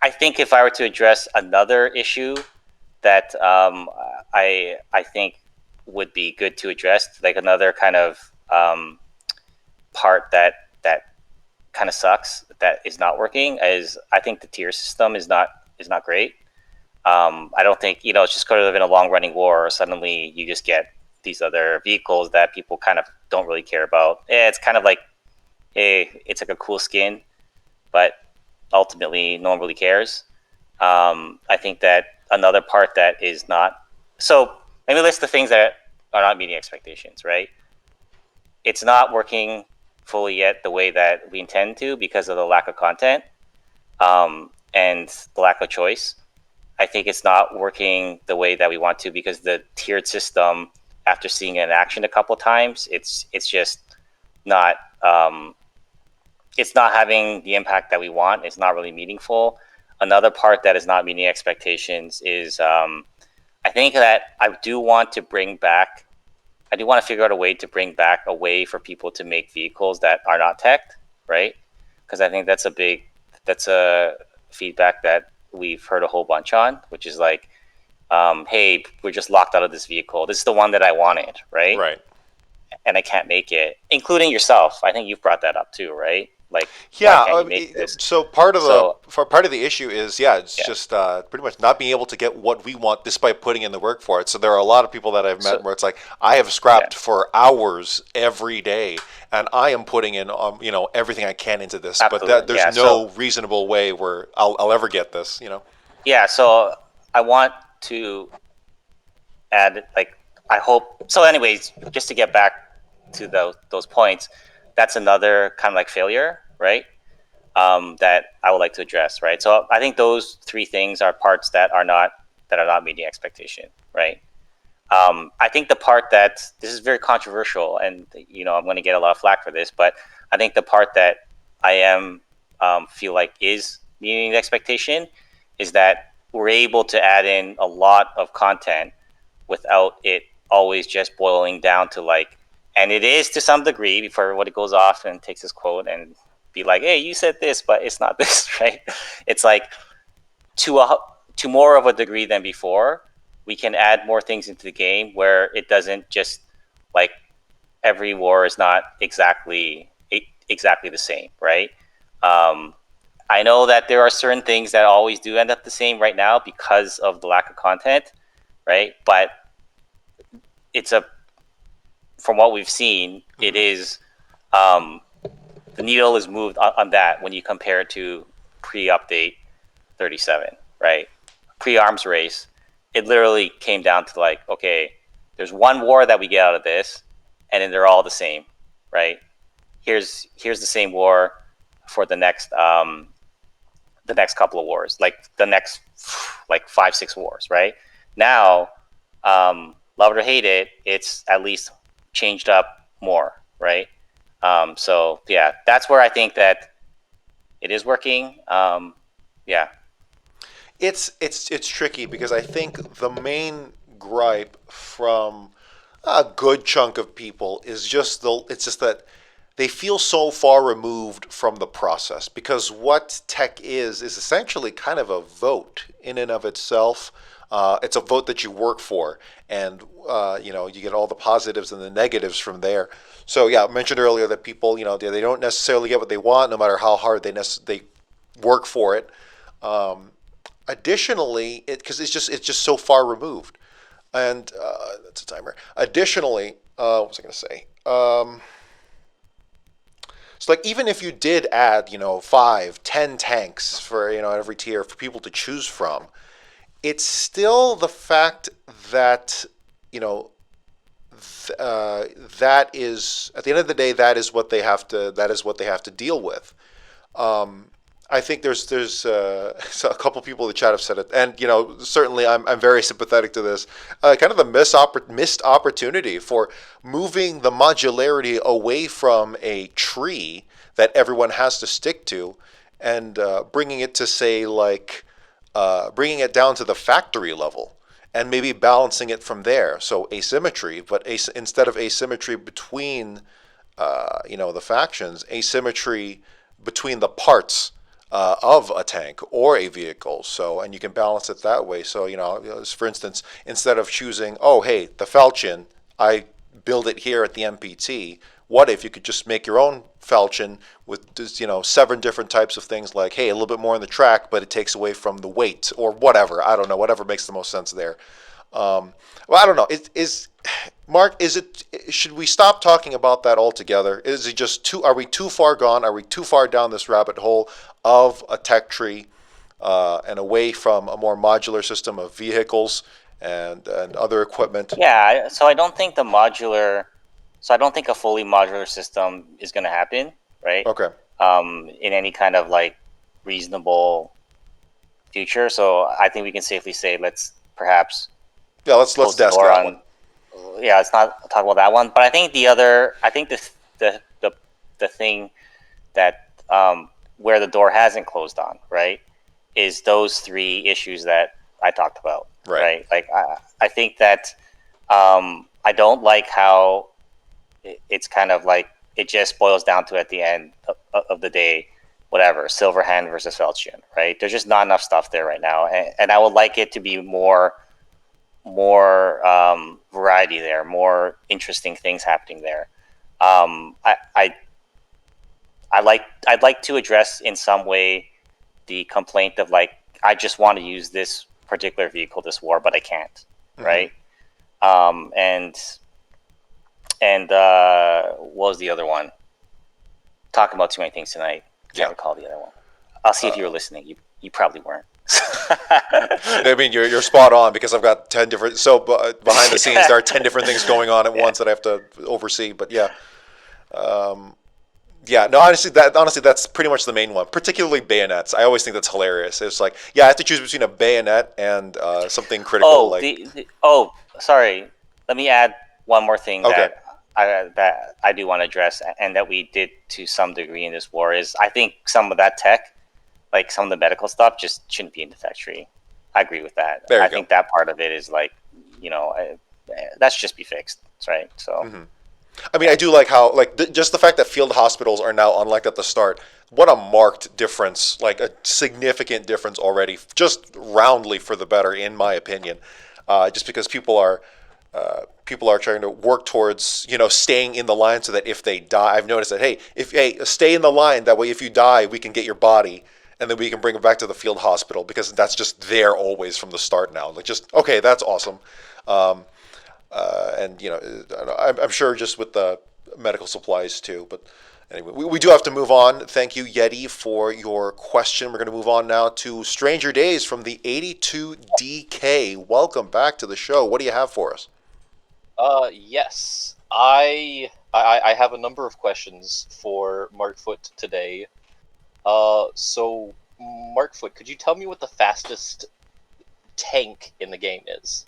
I think if I were to address another issue that I think would be good to address, like another kind of part that kind of sucks, that is not working, is I think the tier system is not great. I don't think, it's just going to live in a long running war. Suddenly you just get these other vehicles that people kind of don't really care about. It's kind of like, hey, it's like a cool skin, but ultimately no one really cares. I think that another part that is not, so let me list the things that are not meeting expectations, right? It's not working fully yet the way that we intend to because of the lack of content and the lack of choice. I think it's not working the way that we want to because the tiered system, after seeing it in action a couple times, it's just not it's not having the impact that we want. It's not really meaningful. Another part that is not meeting expectations is I think that I do want to figure out a way to bring back a way for people to make vehicles that are not teched, right? Because I think that's a feedback that we've heard a whole bunch on, which is like, hey, we're just locked out of this vehicle. This is the one that I wanted, right?
Right.
And I can't make it, including yourself. I think you've brought that up too, right? Like,
Yeah.
why can't you make this?
So part of
So-
the issue is just pretty much not being able to get what we want despite putting in the work for it. So there are a lot of people that I've met where it's like, I have scrapped for hours every day, and I am putting in everything I can into this,
Absolutely.
but there's
Yeah,
no reasonable way where I'll ever get this.
Yeah, so I want to add, like, I hope. So, anyways, just to get back to those points, that's another kind of like failure, right? That I would like to address, right? So I think those 3 things are parts that are not meeting expectation, right? I think the part that this is very controversial, and I'm going to get a lot of flack for this, but I think the part that I am feel like is meeting the expectation is that we're able to add in a lot of content without it always just boiling down to like, and it is to some degree before everybody goes off and takes this quote and be like, hey, you said this, but it's not this, right? It's like to more of a degree than before, we can add more things into the game where it doesn't just like every war is not exactly the same, right? I know that there are certain things that always do end up the same right now because of the lack of content, right? But from what we've seen, it is the needle is moved on that when you compare it to pre-update 37, right? Pre-arms race, it literally came down to like, okay, there's one war that we get out of this, and then they're all the same, right? Here's the same war for the next couple of wars, like the next like 5-6 wars, right? Now, love it or hate it, it's at least changed up more, right? So yeah, that's where I think that it is working. Yeah.
It's tricky because I think the main gripe from a good chunk of people is just that they feel so far removed from the process, because what tech is essentially kind of a vote in and of itself. It's a vote that you work for, and you get all the positives and the negatives from there. So yeah, I mentioned earlier that people, they don't necessarily get what they want, no matter how hard they work for it. Additionally, because it's just so far removed, and that's a timer. Additionally, what was I going to say? So like, even if you did add 5-10 tanks for every tier for people to choose from, it's still the fact that that is, at the end of the day, that is what they have to deal with. I think there's so a couple people in the chat have said it, and certainly I'm very sympathetic to this. Kind of the missed opportunity for moving the modularity away from a tree that everyone has to stick to, and bringing it to, say, like bringing it down to the factory level, and maybe balancing it from there. So asymmetry, but instead of asymmetry between the factions, asymmetry between the parts of a tank or a vehicle. So, and you can balance it that way. So, for instance, instead of choosing, oh, hey, the Falchion, I build it here at the MPT. What if you could just make your own Falchion with just, 7 different types of things, like, hey, a little bit more on the track, but it takes away from the weight, or whatever. I don't know, whatever makes the most sense there. Well, I don't know. Mark, should we stop talking about that altogether? Is it just are we too far gone? Are we too far down this rabbit hole of a tech tree, and away from a more modular system of vehicles and other equipment?
Yeah, so I don't think a fully modular system is going to happen, right?
Okay.
In any kind of like reasonable future. So I think we can safely say let's perhaps
let's desk that one.
Yeah, let's not talk about that one. But I think the thing that where the door hasn't closed on, right, is those 3 issues that I talked about, right? Like I think that I don't like how it's kind of like it just boils down to, at the end of the day, whatever, Silverhand versus Falchion, right? There's just not enough stuff there right now, and I would like it to be more variety there, more interesting things happening there. I'd like to address in some way the complaint of, like, I just want to use this particular vehicle this war, but I can't, right? And what was the other one? Talking about too many things tonight. Can't recall the other one. I'll see if you were listening. You probably weren't.
I mean, you're spot on, because I've got 10 different. So behind the scenes, there are 10 different things going on at once that I have to oversee. But yeah, no. Honestly, that's pretty much the main one. Particularly bayonets. I always think that's hilarious. It's like, I have to choose between a bayonet and something critical.
Sorry. Let me add one more thing.
Okay.
That I do want to address, and that we did to some degree in this war, is I think some of that tech, like some of the medical stuff, just shouldn't be in the tech tree. I agree with that. I think that part of it is like, that should just be fixed, right? So,
I mean, I do like how, like, just the fact that field hospitals are now unlike at the start. What a marked difference, like a significant difference already, just roundly for the better, in my opinion. Just because people are people are trying to work towards, staying in the line so that if they die, I've noticed that, hey, stay in the line. That way, if you die, we can get your body and then we can bring it back to the field hospital because that's just there always from the start now. Like, just, okay, that's awesome. And, I'm sure just with the medical supplies too, but anyway, we do have to move on. Thank you, Yeti, for your question. We're going to move on now to Stranger Days from the 82DK. Welcome back to the show. What do you have for us?
Yes. I have a number of questions for Markfoot today. So Markfoot, could you tell me what the fastest tank in the game is?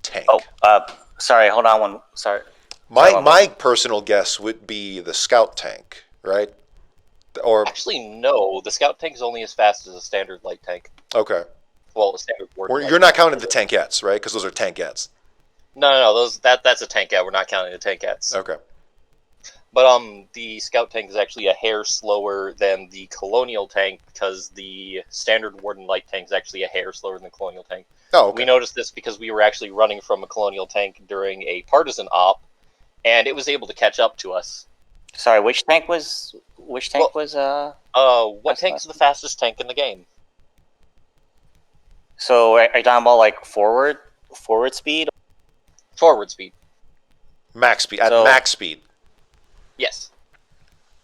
Tank.
Oh, sorry. Hold on one. Sorry.
My personal guess would be the scout tank, right? Or
Actually, no. The scout tank is only as fast as a standard light tank.
okay.
Well, a standard warden.
You're not counting the tankettes, right? Because those are tankettes.
No. That's a tankette. We're not counting the tankettes.
Okay.
But the scout tank is actually a hair slower than the colonial tank because the standard warden light tank is actually a hair slower than the colonial tank.
Oh, okay.
We noticed this because we were actually running from a colonial tank during a partisan op, and it was able to catch up to us.
Sorry, which tank was?
What tank is the fastest tank in the game?
So are you talking about like forward speed?
Forward speed.
Max speed. At
So-
max speed.
Yes.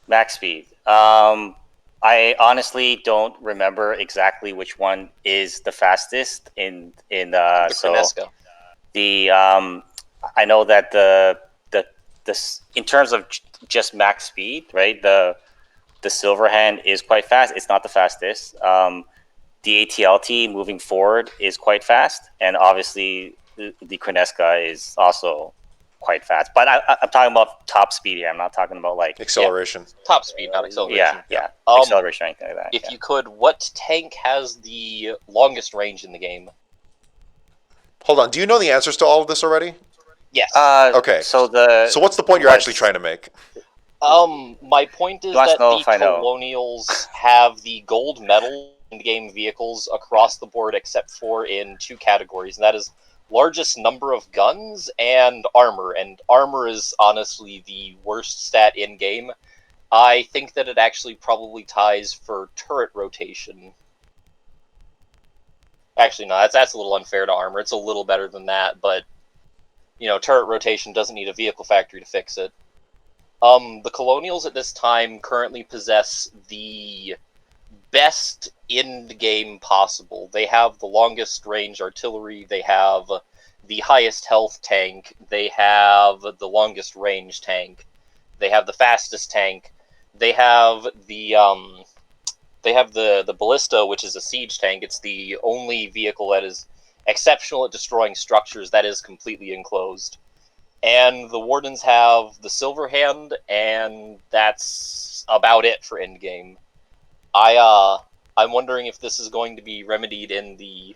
Max speed. I honestly don't remember exactly which one is the fastest in
The Kreneska.
the I know that the in terms of just max speed, right? The Silverhand is quite fast. It's not the fastest. The ATLT moving forward is quite fast, and obviously the Kreneska is also quite fast. But I'm talking about top speed here. I'm not talking about like
Acceleration.
Top speed, not acceleration.
yeah,
Um,
acceleration or anything like that.
If you could, what tank has the longest range in the game?
Hold on. Do you know the answers to all of this already?
Yes.
Okay.
So
So what's the point you're actually trying to make?
My point is
You want
that
to know
the
if I know?
Colonials have the gold medal in-game vehicles across the board except for in two categories, and that is largest number of guns and armor. And armor is honestly the worst stat in-game. I think that it actually probably ties for turret rotation. Actually, no, that's a little unfair to armor. It's a little better than that, but turret rotation doesn't need a vehicle factory to fix it. The Colonials at this time currently possess the best in-game possible. They have the longest range artillery, they have the highest health tank, they have the longest range tank, they have the fastest tank, they have the ballista, which is a siege tank. It's the only vehicle that is exceptional at destroying structures that is completely enclosed. And the Wardens have the Silverhand, and that's about it for endgame. I'm wondering if this is going to be remedied in the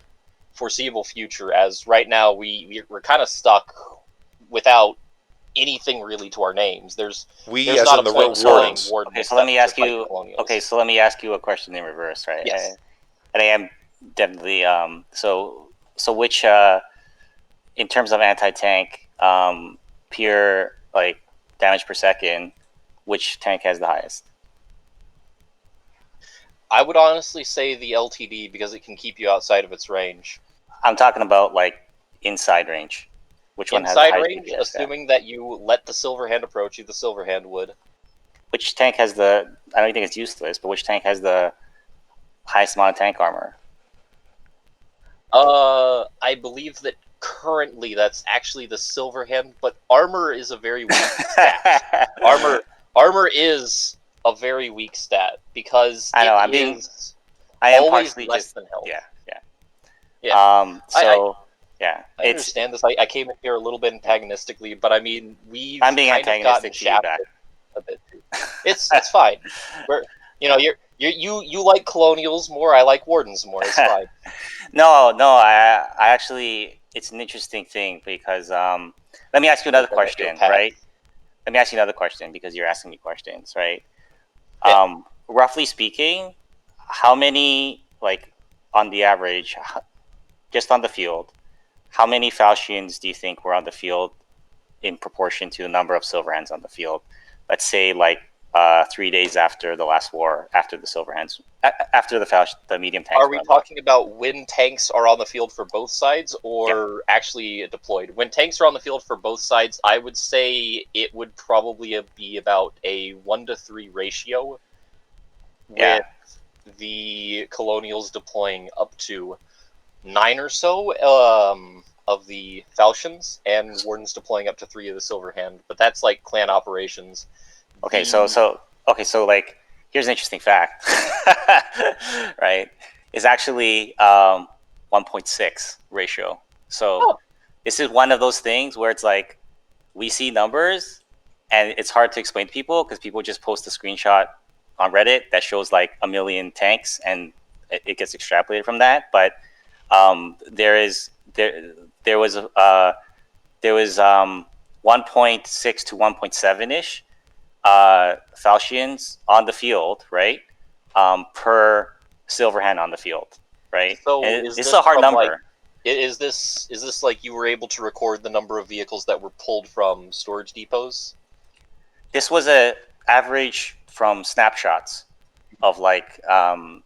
foreseeable future, as right now we're kind of stuck without anything really to our names. There's
As
not
in
a
the
point playing
Wardens.
Warden
Okay, so let me ask
to fight
you.
Colonials.
Okay, so let me ask you a question in reverse, right?
Yes.
And I am definitely So which in terms of anti-tank, pure like damage per second, which tank has the highest?
I would honestly say the LTD because it can keep you outside of its range.
I'm talking about like inside range. Which one has the
Inside
highest
range,
DPS? Yeah.
assuming that you let the Silverhand approach you, the Silverhand would.
Which tank has the? I don't think it's useless, but which tank has the highest amount of tank armor?
I believe that currently that's actually the Silverhand, but armor is a very weak stat. Armor is a very weak stat because
I know,
it
I'm being-
is
I am
always
partially
less
just
than health.
yeah.
Yeah.
Yeah,
I understand this. I came in here a little bit antagonistically, but I mean we've
I'm being
kind of gotten
antagonistic to you
shafted
back.
a bit too. It's fine. You like Colonials more. I like Wardens more. It's fine.
No, I actually, it's an interesting thing because let me ask you another
Okay,
question,
your path.
right? Let me ask you another question because you're asking me questions, right?
Yeah.
Roughly speaking, how many, like, on the average, just on the field, how many Falchions do you think were on the field in proportion to the number of Silverhands on the field? Let's say like 3 days after the last war, after the Silverhands, after the medium tanks.
Are we talking about when tanks are on the field for both sides, or actually deployed? When tanks are on the field for both sides, I would say it would probably be about a 1-to-3 ratio, with the Colonials deploying up to 9 or so of the Falchions, and Wardens deploying up to 3 of the Silverhand. But that's like clan operations.
Okay, so like, here's an interesting fact, right? It's actually 1.6 ratio. So this is one of those things where it's like, we see numbers and it's hard to explain to people because people just post a screenshot on Reddit that shows like 1 million tanks and it gets extrapolated from that. But there was 1.6 to 1.7 ish Falchions on the field, right? Per Silverhand on the field, right?
So
this is a hard number.
Like, is this like you were able to record the number of vehicles that were pulled from storage depots?
This was a average from snapshots of like of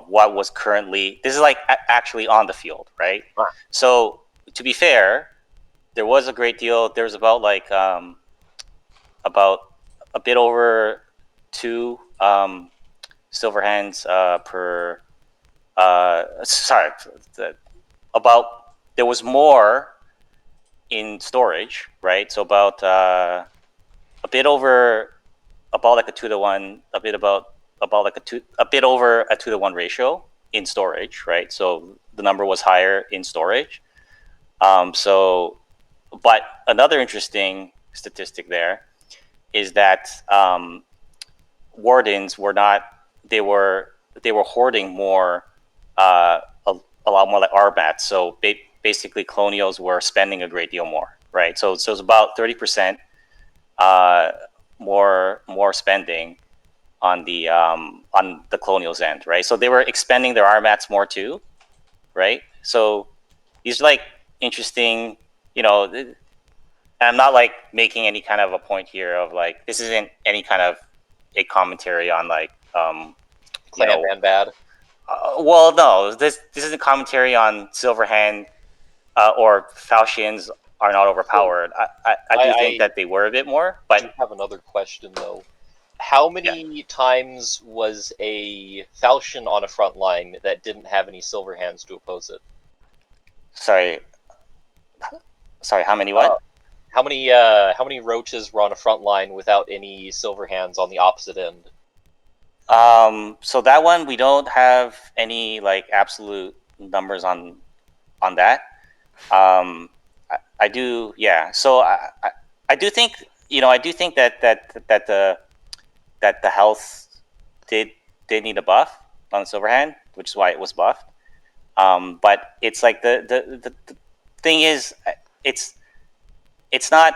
what was currently. This is like actually on the field, right?
Huh.
So to be fair, there was a great deal. There was about like about a bit over 2 Silverhands per. There was more in storage, right? So about a bit over, about like a 2-to-1, a bit over a 2-to-1 ratio in storage, right? So the number was higher in storage. But another interesting statistic there is that Wardens were not. They were hoarding more. A lot more like RBATs. So basically, Colonials were spending a great deal more, right? So it's about 30% more spending on the Colonials end, right? So they were expending their RMATs more too, right? So these are like interesting, and I'm not like making any kind of a point here of like, this isn't any kind of a commentary on like
Clan and bad.
Well, no, this isn't commentary on Silverhand or Falchions are not overpowered. I do think that they were a bit more, but
I have another question though. How many times was a Falchion on a front line that didn't have any Silverhands to oppose it?
Sorry, how many what?
How many roaches were on a front line without any Silverhands on the opposite end?
So that one we don't have any like absolute numbers on that. I do, yeah. So I do think that the health did need a buff on Silverhand, which is why it was buffed. But it's like the thing is, it's not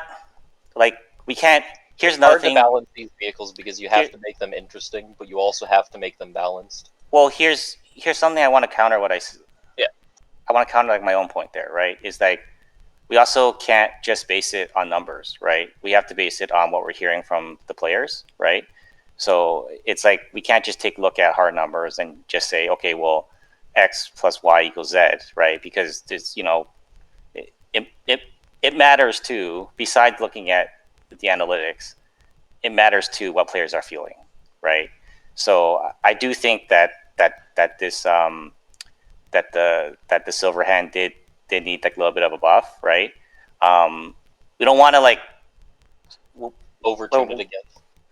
like we can't. Here's another thing.
It's hard to balance these vehicles because you have to make them interesting, but you also have to make them balanced.
Well, here's something I want to counter. I want to counter like my own point there, right? Is like we also can't just base it on numbers, right? We have to base it on what we're hearing from the players, right? So it's like we can't just take a look at hard numbers and just say, okay, well, X plus Y equals Z, right? Because it's it matters too. Besides looking at the analytics, it matters too what players are feeling, right? So I do think that this the Silverhand did need like a little bit of a buff, right? We don't want to like
overtune it again.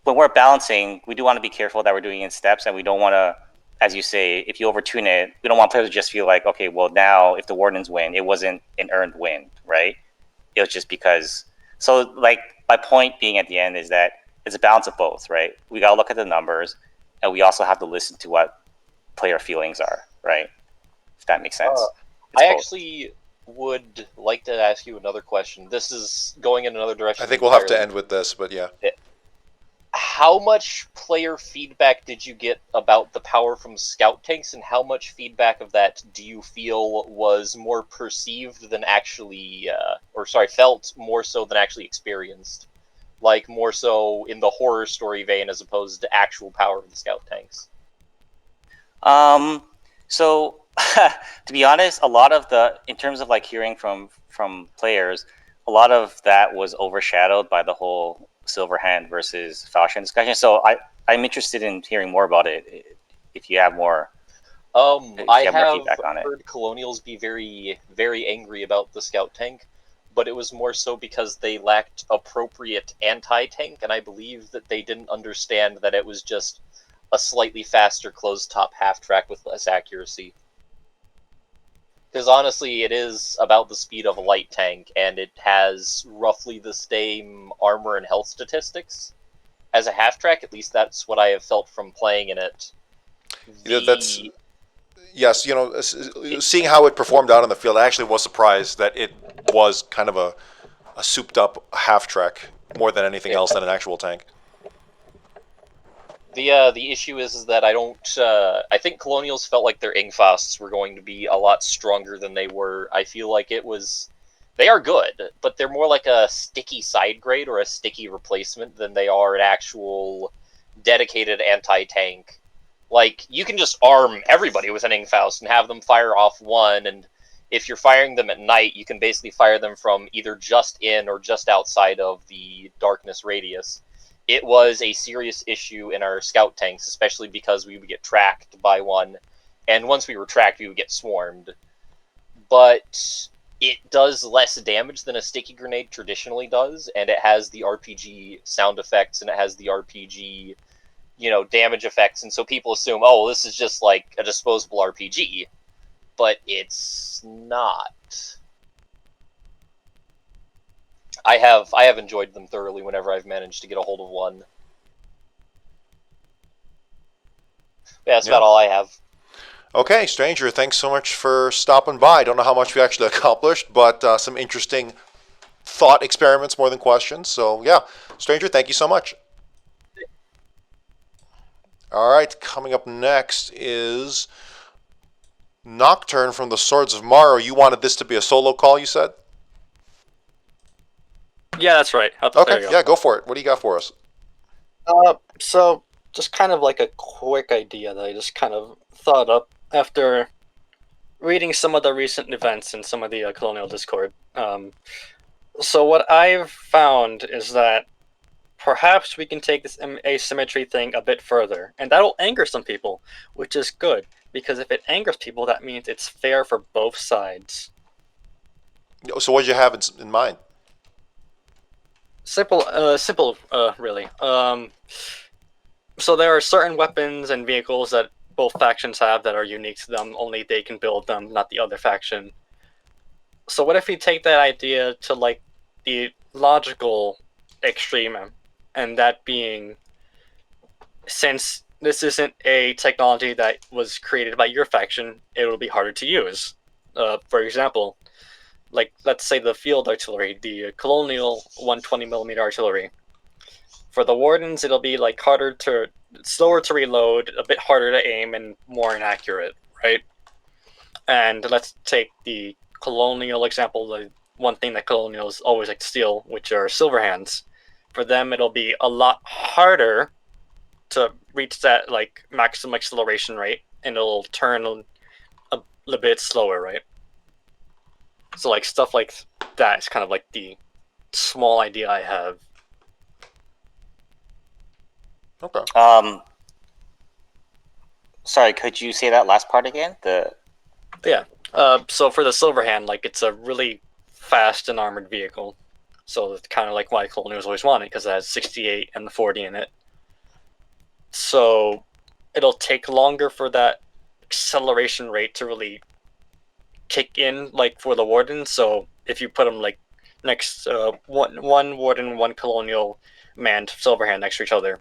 When we're balancing, we do want to be careful that we're doing it in steps, and we don't want to, as you say, if you overtune it, we don't want players to just feel like, okay, well now if the Wardens win, it wasn't an earned win, right? It was just because. So like my point being at the end is that it's a balance of both, right? We got to look at the numbers, and we also have to listen to what player feelings are, right? If that makes sense.
I actually would like to ask you another question. This is going in another direction.
I think we'll have to end with this, but yeah.
how much player feedback did you get about the power from scout tanks, and how much feedback of that do you feel was more perceived than actually, felt more so than actually experienced? Like, more so in the horror story vein as opposed to actual power of the scout tanks?
So to be honest, a lot of in terms of like hearing from players, a lot of that was overshadowed by the whole Silverhand versus Falchion discussion. So I'm interested in hearing more about it. If you have more,
I have
more feedback on it.
heard Colonials be very, very angry about the scout tank, but it was more so because they lacked appropriate anti-tank, and I believe that they didn't understand that it was just a slightly faster closed-top half-track with less accuracy. Because honestly, it is about the speed of a light tank, and it has roughly the same armor and health statistics as a half-track. At least that's what I have felt from playing in it.
Yes, seeing how it performed out on the field, I actually was surprised that it was kind of a souped-up half-track more than anything else than an actual tank.
The issue is that I think Colonials felt like their Ingfasts were going to be a lot stronger than they were. I feel like they are good, but they're more like a sticky side grade or a sticky replacement than they are an actual dedicated anti-tank. Like, you can just arm everybody with an Ingfaust and have them fire off one, and if you're firing them at night, you can basically fire them from either just in or just outside of the darkness radius. It was a serious issue in our scout tanks, especially because we would get tracked by one, and once we were tracked, we would get swarmed. But it does less damage than a sticky grenade traditionally does, and it has the RPG sound effects, and it has the RPG, damage effects, and so people assume, oh, this is just like a disposable RPG, but it's not. I have enjoyed them thoroughly whenever I've managed to get a hold of one. Yeah, that's about all I have.
Okay, Stranger, thanks so much for stopping by. I don't know how much we actually accomplished, but some interesting thought experiments more than questions. So, yeah, Stranger, thank you so much. All right, coming up next is Nocturne from the Swords of Morrow. You wanted this to be a solo call, you said?
Yeah, that's right.
Okay, yeah, go for it. What do you got for us?
So just kind of like a quick idea that I just kind of thought up after reading some of the recent events in some of the Colonial Discord. So what I've found is that perhaps we can take this asymmetry thing a bit further, and that'll anger some people, which is good, because if it angers people, that means it's fair for both sides.
So what did you have in mind?
Simple, really. So there are certain weapons and vehicles that both factions have that are unique to them. Only they can build them, not the other faction. So what if we take that idea to like the logical extreme, and that being, since this isn't a technology that was created by your faction, it will be harder to use. For example, like, let's say the field artillery, the Colonial 120mm artillery. For the Wardens, it'll be like slower to reload, a bit harder to aim, and more inaccurate, right? And let's take the Colonial example, the one thing that Colonials always like to steal, which are Silverhands. For them, it'll be a lot harder to reach that like maximum acceleration rate, and it'll turn a little bit slower, right? So like stuff like that is kind of like the small idea I have.
Okay.
Sorry, could you say that last part again?
Yeah. So for the Silverhand, like, it's a really fast and armored vehicle. So it's kind of like why Colonials always wanted, because it has 68 and the 40 in it. So it'll take longer for that acceleration rate to really kick in, like for the Warden. So if you put them like next, one Warden, one Colonial manned Silverhand next to each other,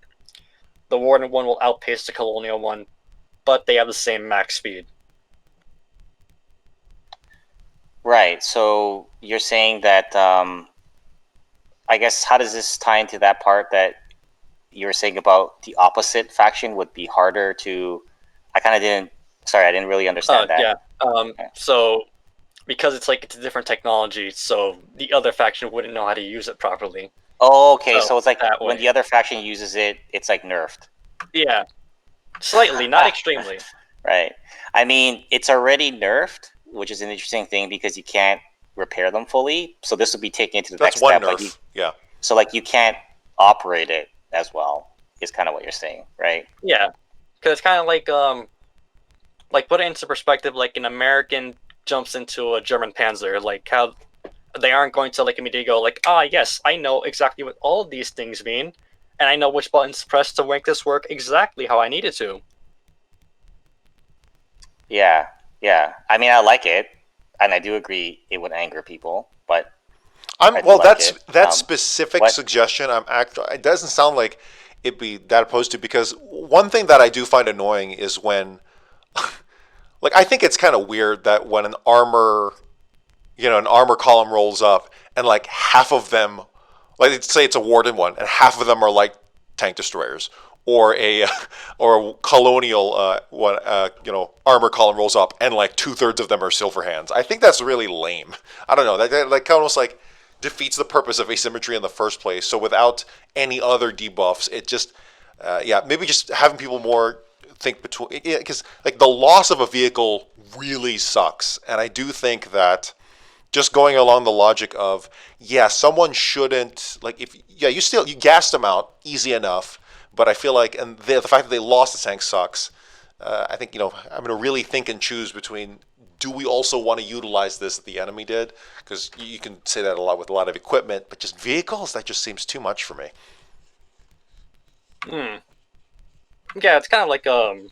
the Warden one will outpace the Colonial one, but they have the same max speed.
Right. So you're saying that, I guess, how does this tie into that part that you were saying about the opposite faction would be harder to. I kind of didn't. Sorry, I didn't really understand that.
Yeah. So because it's a different technology, so the other faction wouldn't know how to use it properly.
Oh, okay. So it's like
that
when
way.
the other faction uses it, it's like nerfed.
Yeah, slightly, not extremely.
Right. I mean, it's already nerfed, which is an interesting thing because you can't repair them fully. So this would be taken into the
That's
next
one
step.
nerf. Yeah.
So you can't operate it as well. Is kind of what you're saying, right?
Yeah, because it's kind of like put it into perspective, like an American jumps into a German Panzer, like how they aren't going to immediately go yes, I know exactly what all of these things mean, and I know which buttons to press to make this work exactly how I need it to.
Yeah. I mean, I like it, and I do agree it would anger people, but
that specific
what?
suggestion, it doesn't sound like it'd be that opposed to, because one thing that I do find annoying is when, I think it's kind of weird that when an armor column rolls up and half of them, say it's a Warden one, and half of them are tank destroyers, or a colonial armor column rolls up and 2/3 of them are Silverhands. I think that's really lame. I don't know, that almost defeats the purpose of asymmetry in the first place. So without any other debuffs, it just maybe just having people more think between, because the loss of a vehicle really sucks, and I do think that just going along the logic of someone shouldn't you gassed them out easy enough, but I feel and the fact that they lost the tank sucks. I think I'm going to really think and choose between, do we also want to utilize this that the enemy did? Because you can say that a lot with a lot of equipment, but just vehicles, that just seems too much for me.
Yeah, it's kind of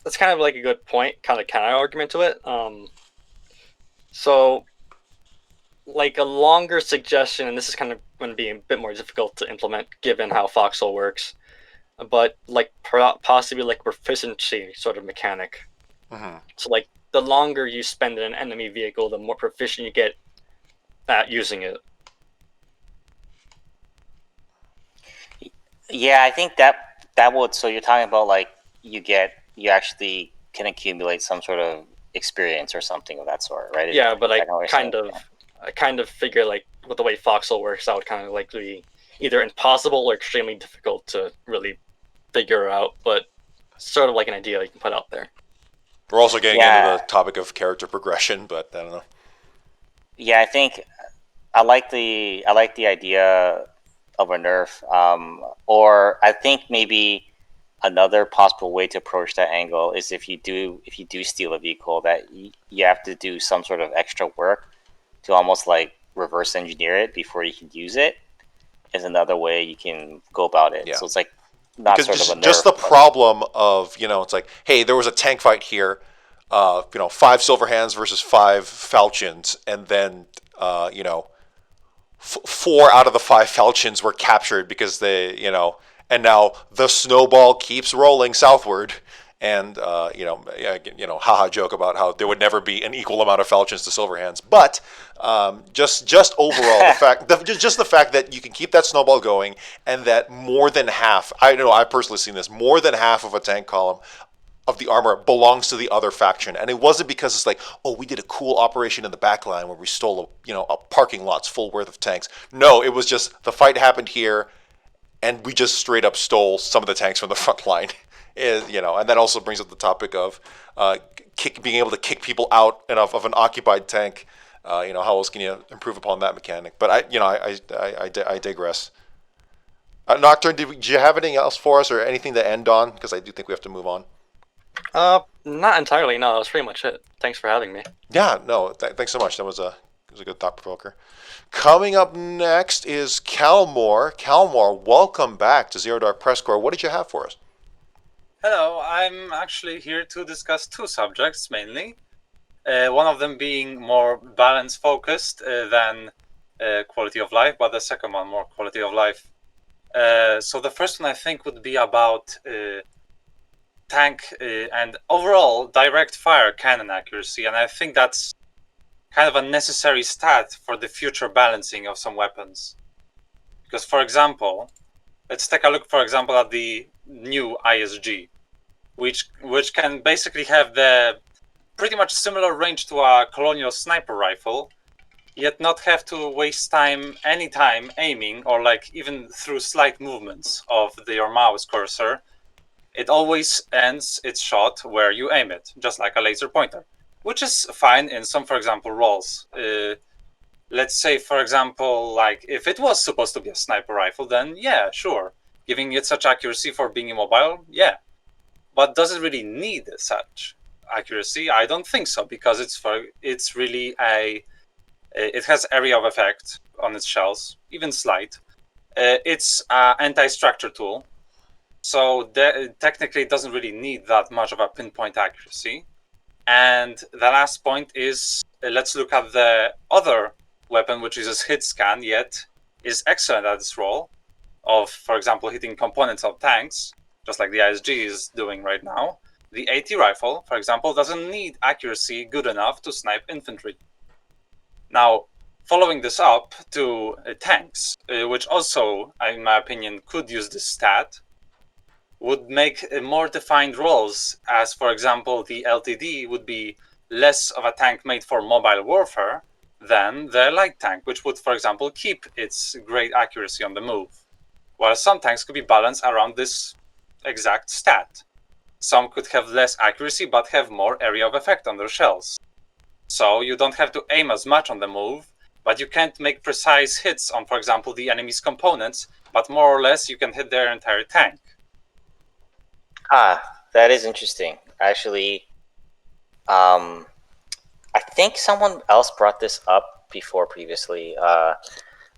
that's kind of a good point, kind of counter argument to it. So a longer suggestion, and this is kind of going to be a bit more difficult to implement given how Foxhole works, but possibly proficiency sort of mechanic.
Mm-hmm.
So the longer you spend in an enemy vehicle, the more proficient you get at using it.
Yeah, I think that would. So you're talking about you actually can accumulate some sort of experience or something of that sort, right?
Yeah, but I kind of figure with the way Foxhole works, that would kind of be either impossible or extremely difficult to really figure out. But sort of an idea you can put out there.
We're also getting into the topic of character progression, but I don't know.
Yeah, I think I like the idea of a nerf, or I think maybe another possible way to approach that angle is if you do steal a vehicle, that you have to do some sort of extra work to almost reverse engineer it before you can use it. Is another way you can go about it. Yeah. So it's not because sort of a nerf,
just the problem of it's hey, there was a tank fight here, 5 Silverhands versus 5 Falchions, and then 4 out of the 5 Falchions were captured because they and now the snowball keeps rolling southward, and haha joke about how there would never be an equal amount of Falchions to Silverhands, but just overall the fact that you can keep that snowball going, and that more than half, I've personally seen this, more than half of a tank column of the armor belongs to the other faction, and it wasn't because it's we did a cool operation in the back line where we stole a parking lot's full worth of tanks. No, it was just the fight happened here, and we just straight up stole some of the tanks from the front line. And that also brings up the topic of being able to kick people out of an occupied tank. How else can you improve upon that mechanic? But I digress. Nocturne, did you have anything else for us or anything to end on? Because I do think we have to move on.
Not entirely. No, that's pretty much it. Thanks for having me.
Yeah, no, thanks so much. That was a good thought provoker. Coming up next is Kalmoire. Kalmoire, welcome back to Zero Dark PressCorps. What did you have for us?
Hello, I'm actually here to discuss 2 subjects mainly. One of them being more balance focused than quality of life, but the second one more quality of life. So the first one I think would be about tank and overall direct fire cannon accuracy, and I think that's kind of a necessary stat for the future balancing of some weapons. Because, for example, let's take a look, for example, at the new ISG, which can basically have the pretty much similar range to a Colonial sniper rifle, yet not have to waste any time aiming, or like even through slight movements of your mouse cursor. It always ends its shot where you aim it, just like a laser pointer, which is fine in some, for example, roles. Let's say, for example, like if it was supposed to be a sniper rifle, then yeah, sure. Giving it such accuracy for being immobile, yeah. But does it really need such accuracy? I don't think so, because it's really it has area of effect on its shells, even slight. It's an anti-structure tool, so technically it doesn't really need that much of a pinpoint accuracy. And the last point is, let's look at the other weapon, which uses hit scan, yet is excellent at its role of, for example, hitting components of tanks, just like the ISG is doing right now. The AT rifle, for example, doesn't need accuracy good enough to snipe infantry. Now, following this up to tanks, which also, in my opinion, could use this stat, would make more defined roles, as, for example, the LTD would be less of a tank made for mobile warfare than the light tank, which would, for example, keep its great accuracy on the move. While some tanks could be balanced around this exact stat. Some could have less accuracy but have more area of effect on their shells. So you don't have to aim as much on the move, but you can't make precise hits on, for example, the enemy's components, but more or less you can hit their entire tank.
That is interesting. Actually, I think someone else brought this up before previously,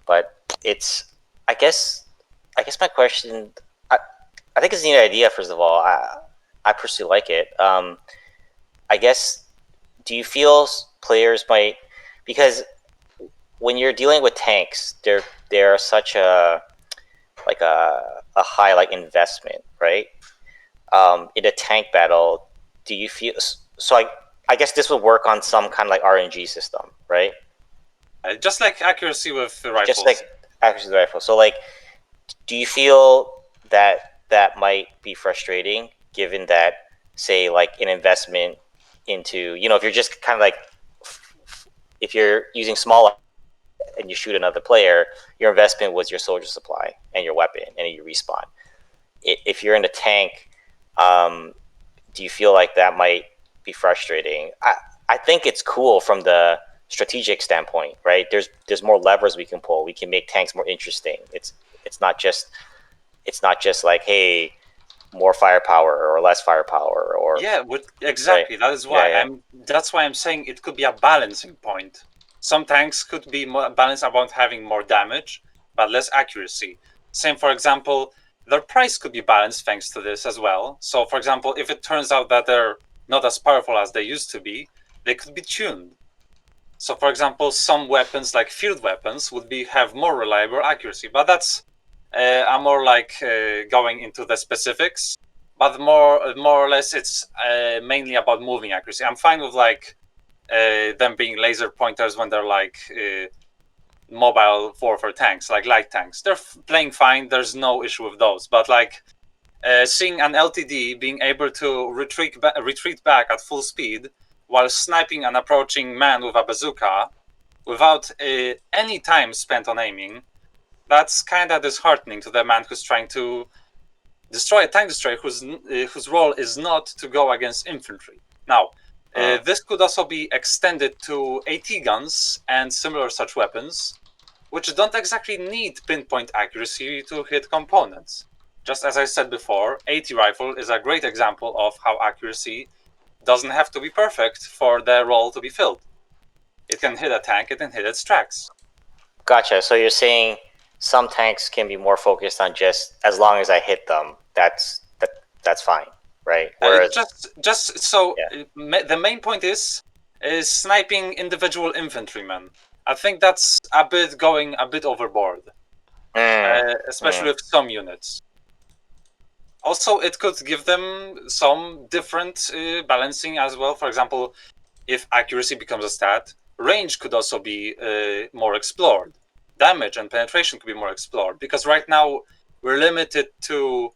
but it's, I guess my question, I think it's a neat idea. First of all, I personally like it. I guess, do you feel players might, because when you're dealing with tanks, they're such a high investment, right? In a tank battle, do you feel so? I guess this would work on some kind of RNG system, right?
Just like accuracy with rifles.
Just like accuracy with rifles. So do you feel that might be frustrating, given that, say, an investment into, if you're just kind of if you're using small and you shoot another player, your investment was your soldier supply and your weapon and your respawn. If you're in a tank, do you feel like that might be frustrating? I think it's cool from the strategic standpoint, right? There's more levers we can pull. We can make tanks more interesting. It's not just like, hey, more firepower or less firepower, or
exactly. Right. That is why that's why I'm saying it could be a balancing point. Some tanks could be more balanced about having more damage but less accuracy. Same, for example, their price could be balanced thanks to this as well. So, for example, if it turns out that they're not as powerful as they used to be, they could be tuned. So, for example, some weapons like field weapons would have more reliable accuracy, but that's I'm more going into the specifics. But more or less, it's mainly about moving accuracy. I'm fine with them being laser pointers when they're mobile warfare tanks, like light tanks. They're playing fine. There's no issue with those. But seeing an LTD being able to retreat back at full speed while sniping an approaching man with a bazooka without any time spent on aiming, that's kind of disheartening to the man who's trying to destroy a tank destroyer whose role is not to go against infantry. Now, this could also be extended to AT guns and similar such weapons, which don't exactly need pinpoint accuracy to hit components. Just as I said before, AT rifle is a great example of how accuracy doesn't have to be perfect for the role to be filled. It can hit a tank, it can hit its tracks.
Gotcha. So you're saying some tanks can be more focused on just, as long as I hit them, that's fine, right? Whereas
the main point is sniping individual infantrymen. I think that's going a bit overboard, especially with some units. Also, it could give them some different balancing as well. For example, if accuracy becomes a stat, range could also be more explored. Damage and penetration could be more explored, because right now we're limited to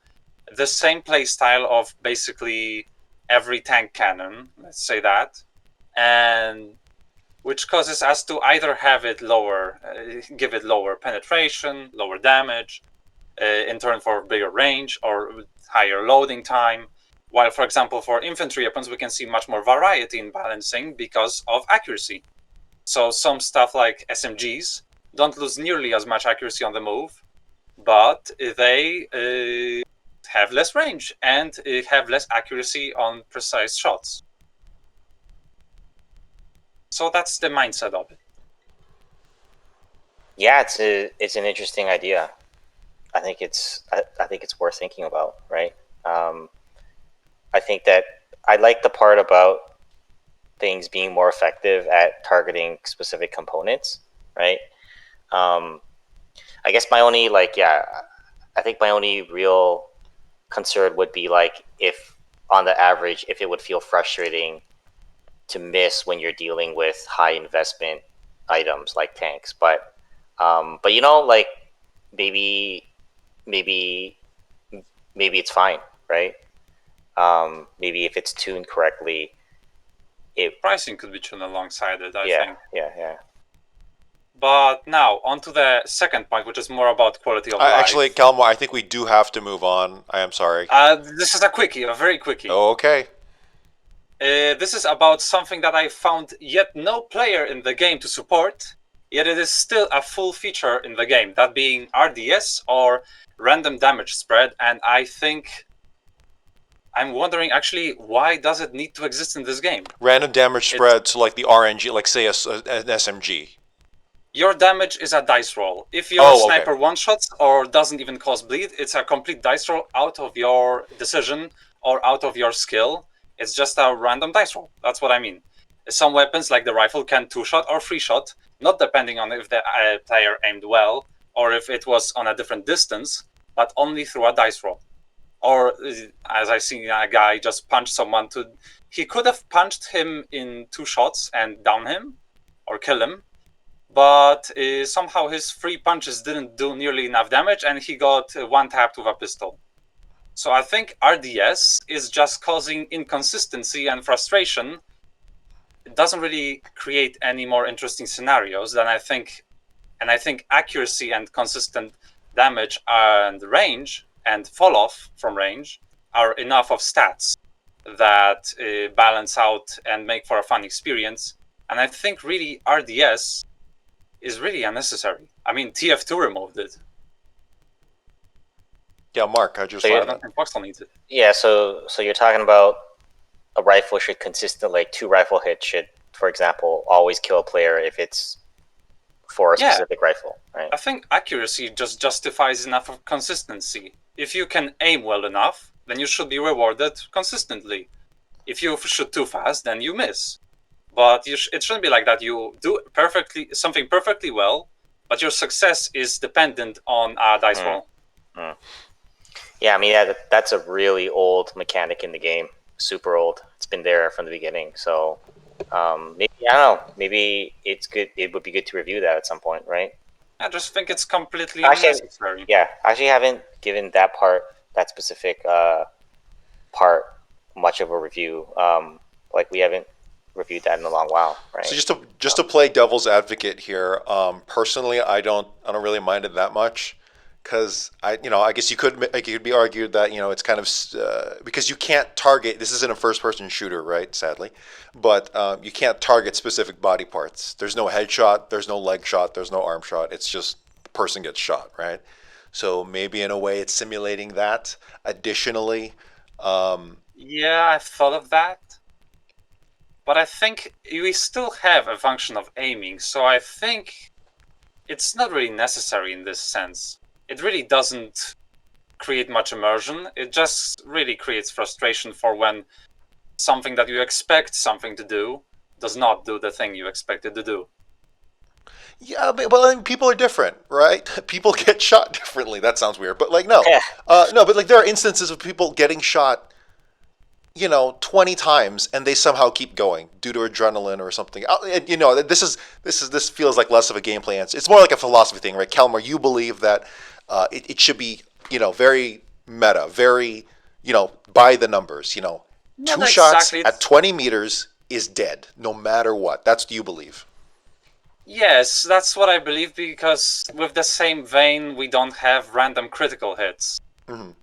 the same playstyle of basically every tank cannon, let's say that, and which causes us to either have it lower, give it lower penetration, lower damage, in turn for bigger range or higher loading time. While, for example, for infantry weapons, we can see much more variety in balancing because of accuracy. So some stuff like SMGs don't lose nearly as much accuracy on the move, but they have less range and have less accuracy on precise shots. So that's the mindset of it.
Yeah, it's an interesting idea. I think it's worth thinking about, right? I think that I like the part about things being more effective at targeting specific components, right? I guess my only I think my only real concern would be like if on the average, if it would feel frustrating to miss when you're dealing with high investment items like tanks, but you know, like maybe it's fine, right? Maybe if it's tuned correctly,
Pricing could be tuned alongside it, I think.
Yeah.
But now, on to the second point, which is more about quality of life.
Actually, Kalmoire, I think we do have to move on. I am sorry.
This is a quickie, a very quickie.
Oh, okay.
This is about something that I found yet no player in the game to support, yet it is still a full feature in the game, that being RDS, or random damage spread, and I'm wondering actually, why does it need to exist in this game?
Random damage spread to like the RNG, like say an SMG.
Your damage is a dice roll. If your sniper one-shots or doesn't even cause bleed, it's a complete dice roll out of your decision or out of your skill. It's just a random dice roll. That's what I mean. Some weapons, like the rifle, can two-shot or three-shot, not depending on if the player aimed well or if it was on a different distance, but only through a dice roll. Or, as I see a guy just punch someone he could have punched him in 2 shots and down him or kill him, but somehow his 3 punches didn't do nearly enough damage and he got one-tapped with a pistol. So I think RDS is just causing inconsistency and frustration. It doesn't really create any more interesting scenarios than I think accuracy and consistent damage and range and fall off from range are enough of stats that balance out and make for a fun experience. And I think really RDS is really unnecessary. I mean, TF2 removed it.
Yeah, Mark, how'd you find that?
Foxhole needs it.
Yeah, so you're talking about a rifle should like 2 rifle hits should, for example, always kill a player if it's for a specific rifle, right?
I think accuracy just justifies enough of consistency. If you can aim well enough, then you should be rewarded consistently. If you shoot too fast, then you miss. But it shouldn't be like that. You do something perfectly well, but your success is dependent on a dice roll.
Yeah, I mean, that's a really old mechanic in the game. Super old. It's been there from the beginning. So maybe, I don't know, maybe it's good. It would be good to review that at some point, right?
I just think it's completely unnecessary.
Yeah, I actually haven't given that specific part, much of a review. Like we haven't reviewed that in a long while, right?
So just to play devil's advocate here, personally, I don't really mind it that much, because I guess it could be argued that it's kind of because you can't target. This isn't a first-person shooter, right? Sadly, but you can't target specific body parts. There's no headshot, there's no leg shot, there's no arm shot. It's just the person gets shot, right? So maybe in a way it's simulating that. Additionally,
yeah, I've thought of that, but I think we still have a function of aiming. So I think it's not really necessary in this sense. It really doesn't create much immersion. It just really creates frustration for when something that you expect something to do does not do the thing you expect it to do.
Yeah, well, I mean, people are different, right? People get shot differently. That sounds weird, but like no, but like there are instances of people getting shot, 20 times, and they somehow keep going due to adrenaline or something. This feels like less of a gameplay answer. It's more like a philosophy thing, right? Kalmoire, you believe that it should be very meta, very, by the numbers,
Not
two shots
exactly.
at 20 meters is dead, no matter what. That's what you believe.
Yes, that's what I believe, because with the same vein, we don't have random critical hits,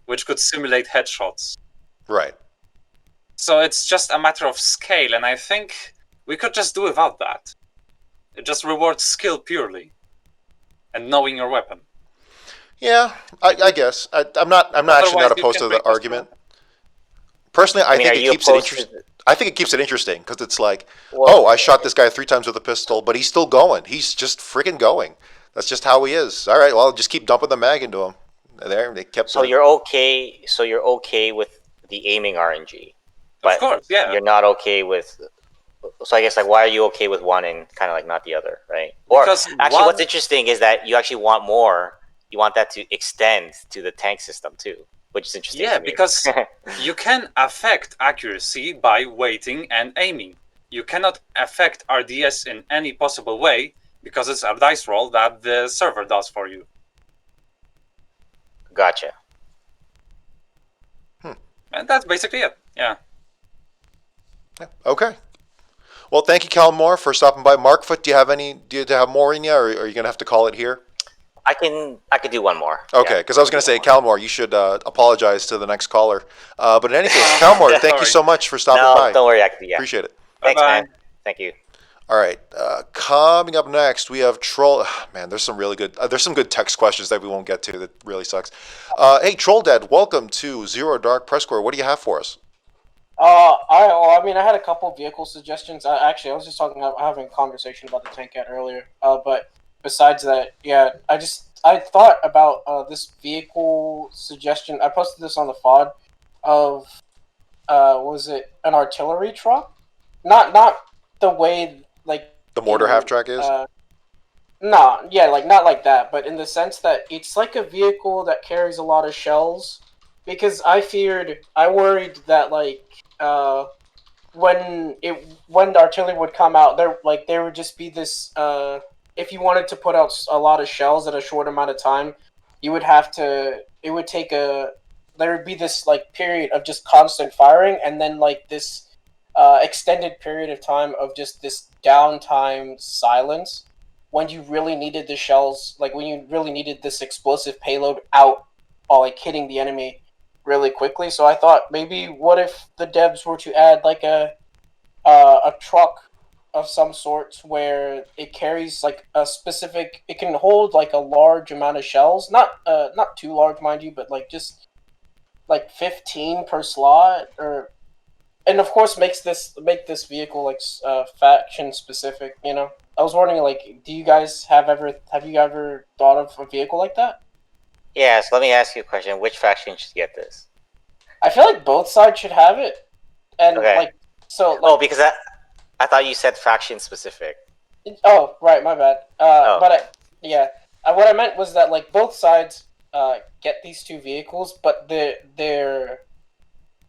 which could simulate headshots.
Right.
So it's just a matter of scale, and I think we could just do without that. It just rewards skill purely, and knowing your weapon.
Yeah, I guess. I'm not actually not
Otherwise, you
opposed
can
to the
break those
argument. Personally, I
I mean,
think
are
it
you
keeps it
opposed
interesting.
to
I think it keeps it interesting because it's like,
Well-
I shot this guy 3 times with a pistol, but he's still going. He's just freaking going. That's just how he is. All right, well, I'll just keep dumping the mag into him. There, they kept.
So you're okay. So you're okay with the aiming RNG, but
Of course, yeah.
you're not okay with. So I guess why are you okay with one and kind of not the other, right? Or
Because
actually, what's
one-
interesting is that you actually want more. You want that to extend to the tank system too, which is interesting.
Yeah,
to me.
because you can affect accuracy by waiting and aiming. You cannot affect RDS in any possible way because it's a dice roll that the server does for you.
Gotcha.
And that's basically it. Yeah.
Okay. Well, thank you, Kalmoire, for stopping by. Markfoot, do you have more in you, or are you gonna have to call it here?
I could do one more.
Okay,
Yeah.
because I was going to say, Kalmoire, you should apologize to the next caller. But in any case, Kalmoire, thank you so much for stopping
No,
by.
don't worry. I could. Yeah.
Appreciate it.
Thanks,
Bye-bye.
man. Thank you.
All right, coming up next, we have Troll. Man, there's some really good. There's some good text questions that we won't get to. That really sucks. Hey, Troll Dad, welcome to Zero Dark PressCorps. What do you have for us?
I had a couple vehicle suggestions. I was just having a conversation about the tank cat earlier. But besides that, yeah, I thought about this vehicle suggestion. I posted this on the FOD of was it an artillery truck? Not the way
The mortar half track is.
No, yeah, not like that, but in the sense that it's like a vehicle that carries a lot of shells. Because I worried that when the artillery would come out, there would just be this. If you wanted to put out a lot of shells at a short amount of time, you would have to. It would take there would be this period of just constant firing, and then this extended period of time of just this downtime silence when you really needed the shells, when you really needed this explosive payload out, while hitting the enemy really quickly. So I thought maybe what if the devs were to add a truck of some sorts where it carries a specific, it can hold a large amount of shells, not too large, mind you, but just 15 per slot, and of course make this vehicle faction specific. I was wondering, do you guys have you ever thought of a vehicle like that?
Yeah, so let me ask you a question. Which faction should get this?
I feel like both sides should have it, and
Okay. Because I thought you said faction specific.
Oh, right, my bad. But what I meant was that both sides get these two vehicles, but their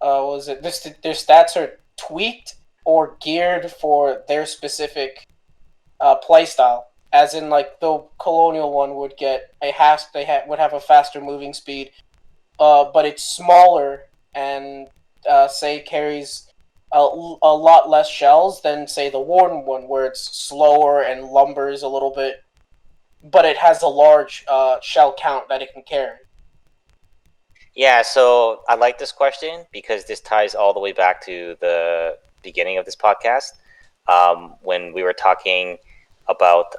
stats are tweaked or geared for their specific playstyle. As in, the Colonial one would get would have a faster moving speed, but it's smaller and say carries a lot less shells than say the Warden one, where it's slower and lumbers a little bit, but it has a large shell count that it can carry.
Yeah, so I like this question because this ties all the way back to the beginning of this podcast, when we were talking about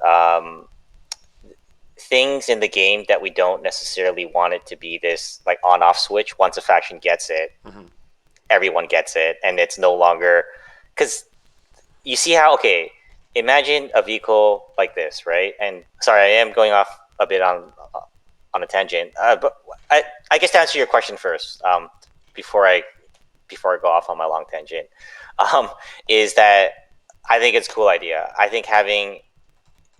things in the game that we don't necessarily want it to be this on-off switch. Once a faction gets it, everyone gets it, and it's no longer, because you see how, imagine a vehicle like this, right? And sorry, I am going off a bit on a tangent, but I guess to answer your question first, before I go off on my long tangent, is that I think it's a cool idea. I think having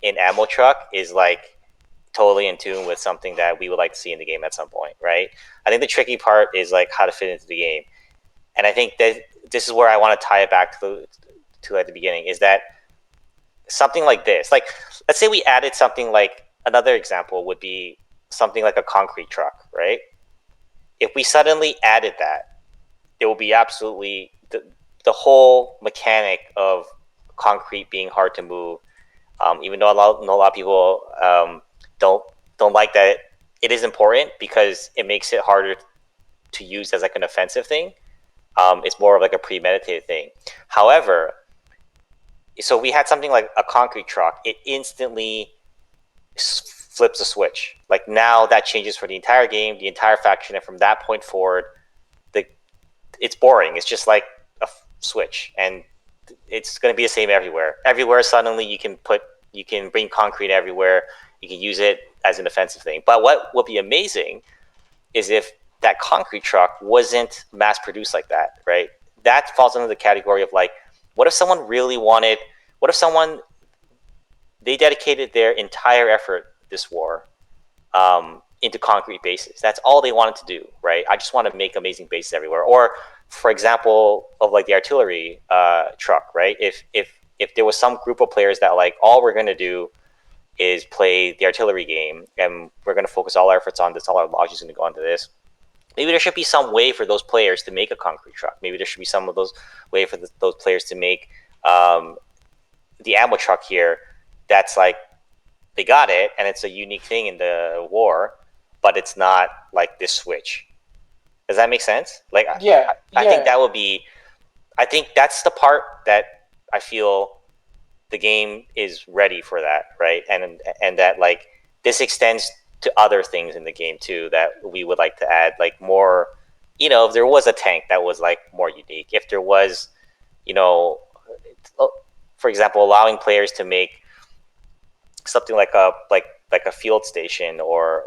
an ammo truck is totally in tune with something that we would like to see in the game at some point, right? I think the tricky part is how to fit into the game, and I think that this is where I want to tie it back to at the beginning, is that something like this, let's say we added something another example would be something like a concrete truck, right? if we suddenly added that, it will be absolutely the whole mechanic of concrete being hard to move. Even though a lot of people don't like that, it is important because it makes it harder to use as like an offensive thing. It's more of like a premeditated thing. However, so we had something like a concrete truck. It instantly flips a switch. Like now that changes for the entire game, the entire faction, and from that point forward, it's boring. It's just like a switch, and it's going to be the same everywhere. Everywhere, suddenly you can bring concrete everywhere. You can use it as an offensive thing. But what would be amazing is if that concrete truck wasn't mass produced like that, right? That falls under the category of like, what if someone really wanted, what if someone, they dedicated their entire effort this war into concrete bases. That's all they wanted to do, right? I just want to make amazing bases everywhere. Or, for example, of like the artillery truck, right? If there was some group of players that like, all we're going to do is play the artillery game, and we're going to focus all our efforts on this, all our logic is going to go onto this. Maybe there should be some way for those players to make a concrete truck. Maybe there should be some of those way for those players to make the ammo truck here. That's like, they got it, and it's a unique thing in the war, but it's not like this switch. Does that make sense? Like,
Yeah,
I think that would be. I think that's the part that I feel the game is ready for that, right? And that like this extends to other things in the game too that we would like to add, like more. You know, if there was a tank that was like more unique, if there was, you know, for example, allowing players to make something like a field station or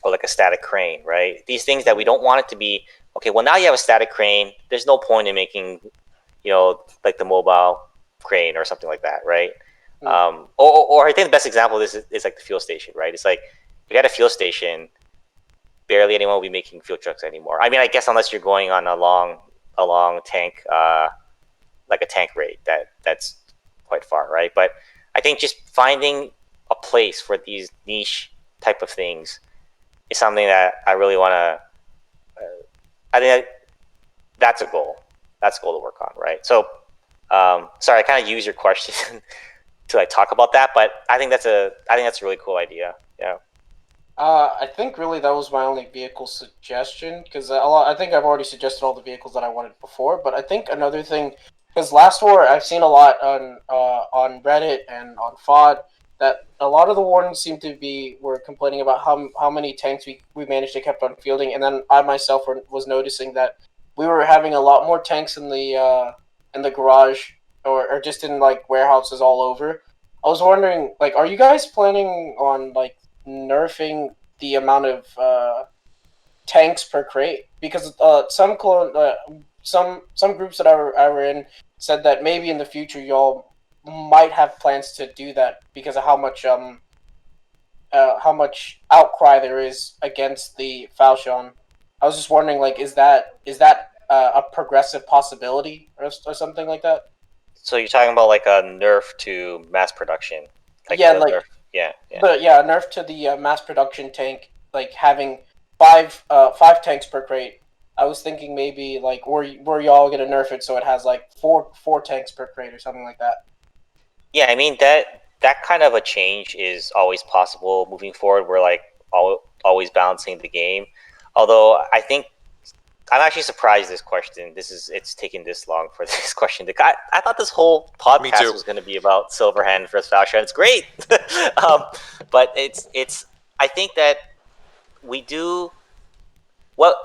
like a static crane, right? These things that we don't want it to be. Okay, well now you have a static crane. There's no point in making, you know, like the mobile crane or something like that, right? Or I think the best example of this is like the fuel station, right? It's like if you had a fuel station, barely anyone will be making fuel trucks anymore. I mean, I guess unless you're going on a long tank, like a tank raid that's quite far, right? But I think just finding a place for these niche type of things is something that I really want to. I think that's a goal. That's a goal to work on, right? So, sorry, I kind of use your question to like talk about that, but I think that's a really cool idea. Yeah.
I think really that was my only vehicle suggestion because I think I've already suggested all the vehicles that I wanted before. But I think another thing, because last war I've seen a lot on Reddit and on FOD that a lot of the wardens were complaining about how many tanks we managed to keep on fielding, and then I myself was noticing that we were having a lot more tanks in the garage or just in like warehouses all over. I was wondering, like, are you guys planning on like nerfing the amount of tanks per crate? Because some groups that I were in said that maybe in the future y'all might have plans to do that because of how much outcry there is against the Falchion. I was just wondering, like, is that a progressive possibility or something like that?
So you're talking about like a nerf to mass production? Like
yeah, like
nerf. Yeah.
But yeah, a nerf to the mass production tank, like having five tanks per crate. I was thinking maybe like were y'all gonna nerf it so it has like four tanks per crate or something like that.
Yeah, I mean that kind of a change is always possible moving forward. We're like always balancing the game. Although I think I'm actually surprised this question. It's taken this long for this question. I thought this whole podcast was going to be about Silverhand versus Falchion. It's great, but it's. I think that we do what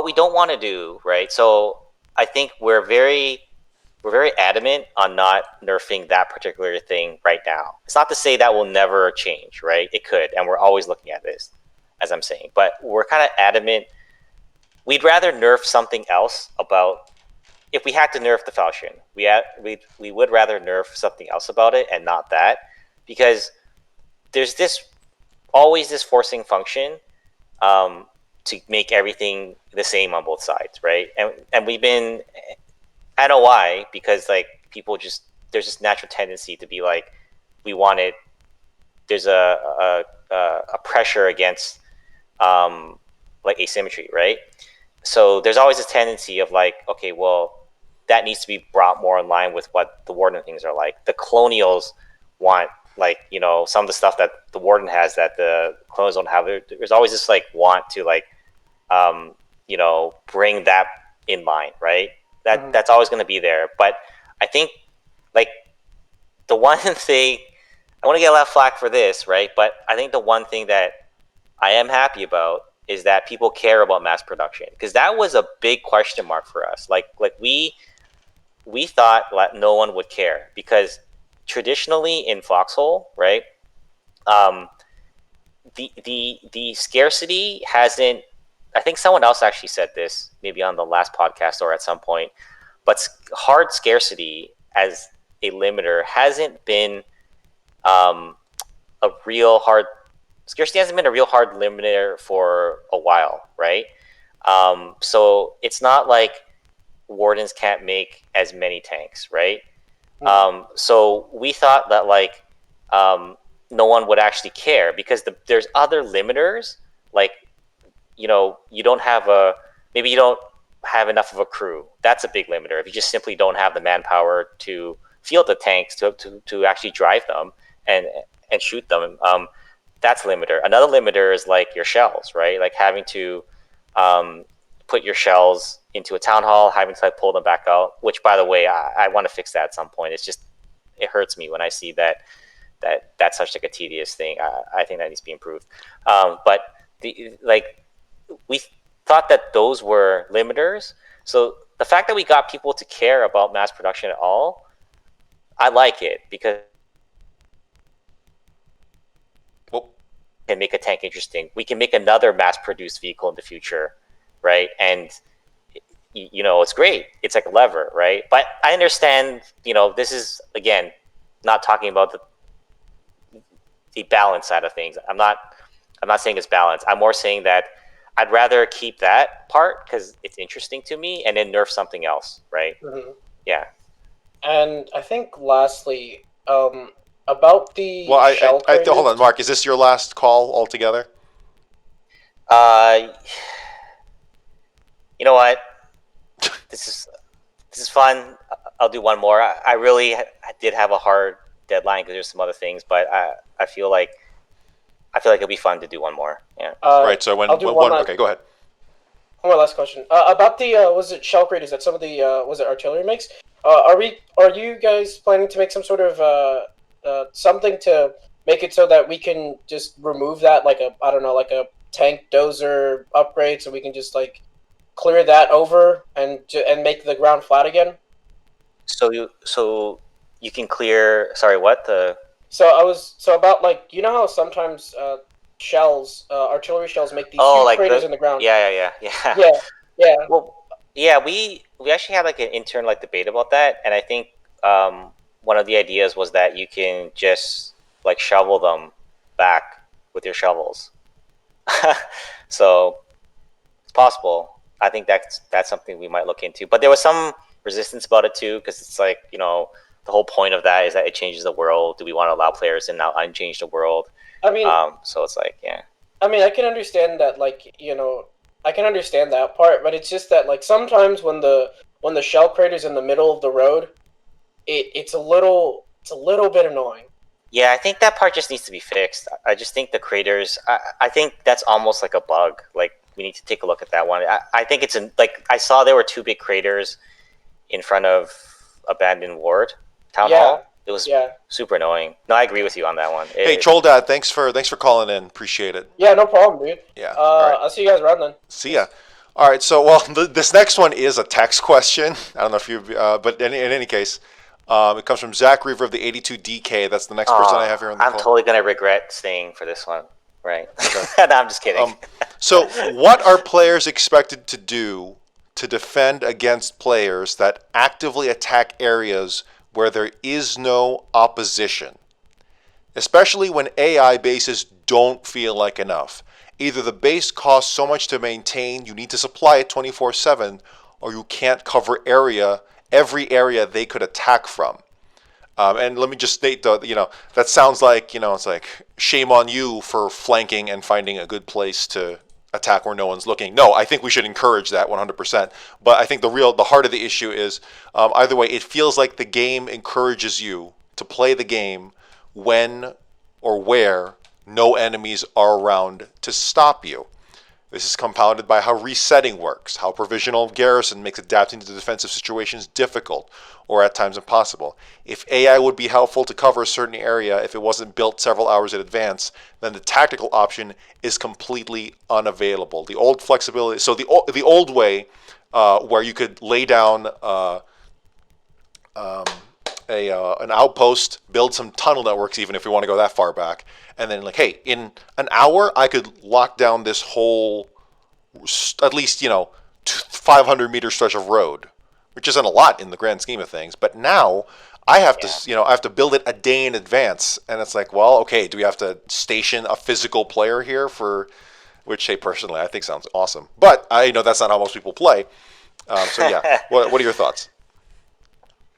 we don't want to do, right? So I think we're very adamant on not nerfing that particular thing right now. It's not to say that will never change, right? It could, and we're always looking at this, as I'm saying. But we're kind of adamant. We'd rather nerf something else about. If we had to nerf the Falchion, we would rather nerf something else about it and not that, because there's always this forcing function to make everything the same on both sides, right? And we've been. I know why, because like people just there's this natural tendency to be like, we want it. There's a pressure against like asymmetry, right? So there's always this tendency of like, okay, well, that needs to be brought more in line with what the Warden things are like. The Colonials want, like, you know, some of the stuff that the Warden has that the Colonials don't have. There's always this like want to like, you know, bring that in line, right? That's always going to be there. But I think like the one thing, I want to get a lot of flack for this, right? But I think the one thing that I am happy about is that people care about mass production, because that was a big question mark for us. Like we thought that no one would care, because traditionally in Foxhole, right, the scarcity hasn't. I think someone else actually said this, maybe on the last podcast or at some point, but hard scarcity as a limiter hasn't been a real hard. Scarcity hasn't been a real hard limiter for a while, right? So it's not like Wardens can't make as many tanks, right? So we thought that like no one would actually care, because there's other limiters, like, you know, you don't have maybe you don't have enough of a crew. That's a big limiter. If you just simply don't have the manpower to field the tanks to actually drive them and shoot them, that's a limiter. Another limiter is like your shells, right? Like having to put your shells into a town hall, having to like pull them back out, which, by the way, I want to fix that at some point. It's just, it hurts me when I see that's such like a tedious thing. I think that needs to be improved. But we thought that those were limiters. So the fact that we got people to care about mass production at all, I like it, because can make a tank interesting. We can make another mass-produced vehicle in the future, right? And you know, it's great. It's like a lever, right? But I understand, you know, this is, again, not talking about the balance side of things. I'm not saying it's balanced. I'm more saying that I'd rather keep that part because it's interesting to me, and then nerf something else, right? Yeah.
And I think lastly, about the shell
hold on, Mark. Is this your last call altogether?
You know what? This is fun. I'll do one more. I really did have a hard deadline because there's some other things, but I feel like it'll be fun to do one more. Yeah.
Right. So okay, go ahead.
One more last question about the was it shell craters that some of the was it artillery makes? Are you guys planning to make some sort of something to make it so that we can just remove that, like a tank dozer upgrade, so we can just like clear that over and make the ground flat again?
So you can clear. Sorry, what the?
So about, like, you know how sometimes shells, artillery shells, make these huge
like
craters in the ground.
Yeah. Well, yeah, we actually had like an intern like debate about that, and I think one of the ideas was that you can just like shovel them back with your shovels. So it's possible. I think that's something we might look into. But there was some resistance about it too, because it's like, you know, the whole point of that is that it changes the world. Do we want to allow players to now unchange the world?
I mean,
so it's like, yeah.
I mean, I can understand that, like, you know, I can understand that part, but it's just that, like, sometimes when the shell crater's in the middle of the road, it's a little bit annoying.
Yeah, I think that part just needs to be fixed. I just think the craters, I think that's almost like a bug. Like, we need to take a look at that one. I think it's like, I saw there were two big craters in front of Abandoned Ward Town Hall. It was super annoying. No, I agree with you on that one.
Hey, Troll Dad, thanks for calling in. Appreciate it.
Yeah, no problem, dude.
Yeah. Right.
I'll see you guys around then.
See ya. All right. So, well, this next one is a text question. I don't know if you, but in any case, it comes from Zackreaver of the 82DK. That's the next person I have here on the call.
I'm totally gonna regret staying for this one. Right. No, I'm just kidding.
So, what are players expected to do to defend against players that actively attack areas where there is no opposition, especially when AI bases don't feel like enough? Either the base costs so much to maintain, you need to supply it 24/7, or you can't cover every area they could attack from. And let me just state, that sounds like, it's like shame on you for flanking and finding a good place to attack where no one's looking. No, I think we should encourage that 100%. But I think the heart of the issue is either way, it feels like the game encourages you to play the game when or where no enemies are around to stop you. This is compounded by how resetting works, how provisional garrison makes adapting to defensive situations difficult or at times impossible. If AI would be helpful to cover a certain area if it wasn't built several hours in advance, then the tactical option is completely unavailable. The old flexibility, so the old way where you could lay down an outpost, build some tunnel networks, even if we want to go that far back, and then like, hey, in an hour I could lock down this whole, at least 500-meter stretch of road, which isn't a lot in the grand scheme of things. But now I have to, I have to build it a day in advance, and it's like, well, okay, do we have to station a physical player here for? Which, hey, personally, I think sounds awesome, but I know that's not how most people play. So yeah, what are your thoughts?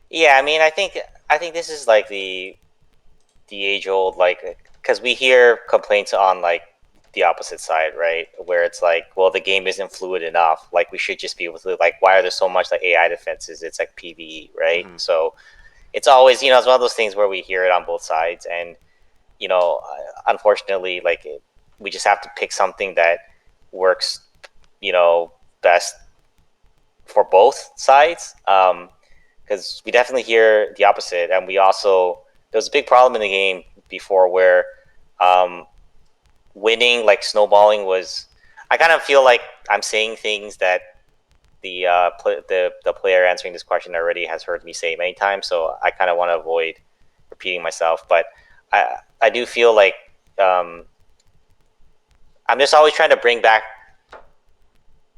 Yeah, I mean, I think this is like the age old, like, because we hear complaints on like the opposite side, right? Where it's like, well, the game isn't fluid enough. Like, we should just be able to, like, why are there so much like AI defenses? It's like PvE, right? Mm-hmm. So it's always, it's one of those things where we hear it on both sides, and unfortunately, like, we just have to pick something that works, best for both sides. Because we definitely hear the opposite, and we also, there was a big problem in the game before where winning, like snowballing, was, I kind of feel like I'm saying things that the player answering this question already has heard me say many times, so I kind of want to avoid repeating myself. But I do feel like I'm just always trying to bring back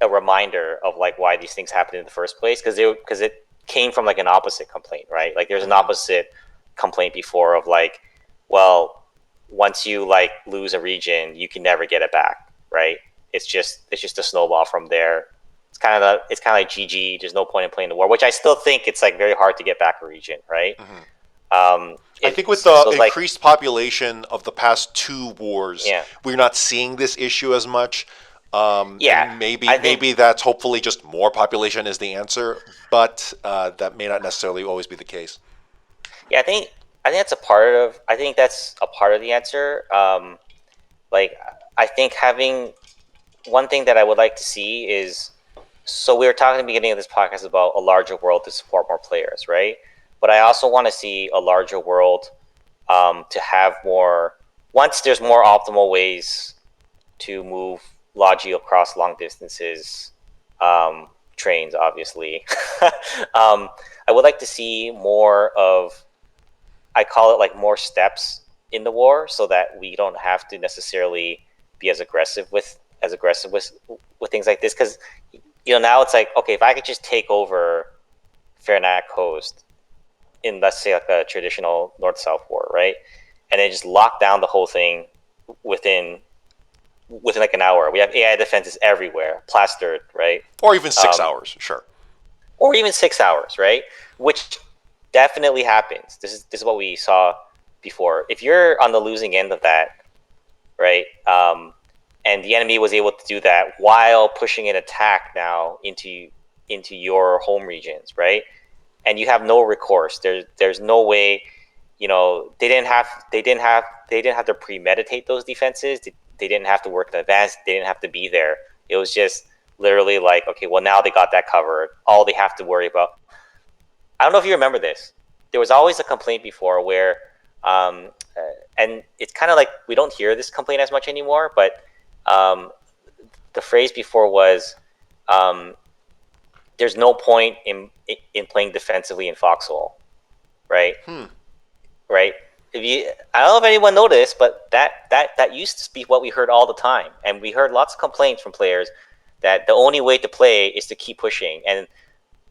a reminder of like why these things happened in the first place, because it came from like an opposite complaint, right? Like, there's an opposite complaint before of like, well, once you like lose a region, you can never get it back, right? It's just a snowball from there. It's kind of like GG. There's no point in playing the war, which I still think it's like very hard to get back a region, right? Mm-hmm.
I think with the increased population of the past two wars, we're not seeing this issue as much. Maybe that's hopefully just more population is the answer, but that may not necessarily always be the case.
Yeah, I think that's a part of. I think that's a part of the answer. Like, I think having one thing that I would like to see is, so we were talking at the beginning of this podcast about a larger world to support more players, right? But I also want to see a larger world to have more. Once there's more optimal ways to move Logi across long distances, trains, obviously. I would like to see more of, I call it like more steps in the war, so that we don't have to necessarily be as aggressive with things like this. Because now it's like, okay, if I could just take over Fairnack Coast in, let's say, like a traditional North-South war, right, and then just lock down the whole thing within like an hour. We have AI defenses everywhere, plastered, right?
Or even 6 hours, sure.
Or even 6 hours, right? Which definitely happens. This is what we saw before. If you're on the losing end of that, right, and the enemy was able to do that while pushing an attack now into your home regions, right, and you have no recourse. There's no way. They didn't have to premeditate those defenses. They didn't have to work in advance. They didn't have to be there. It was just literally like, okay, well, now they got that covered. All they have to worry about. I don't know if you remember this. There was always a complaint before where, and it's kind of like we don't hear this complaint as much anymore, but the phrase before was, there's no point in playing defensively in Foxhole, right? Right? I don't know if anyone noticed, but that used to be what we heard all the time, and we heard lots of complaints from players that the only way to play is to keep pushing, and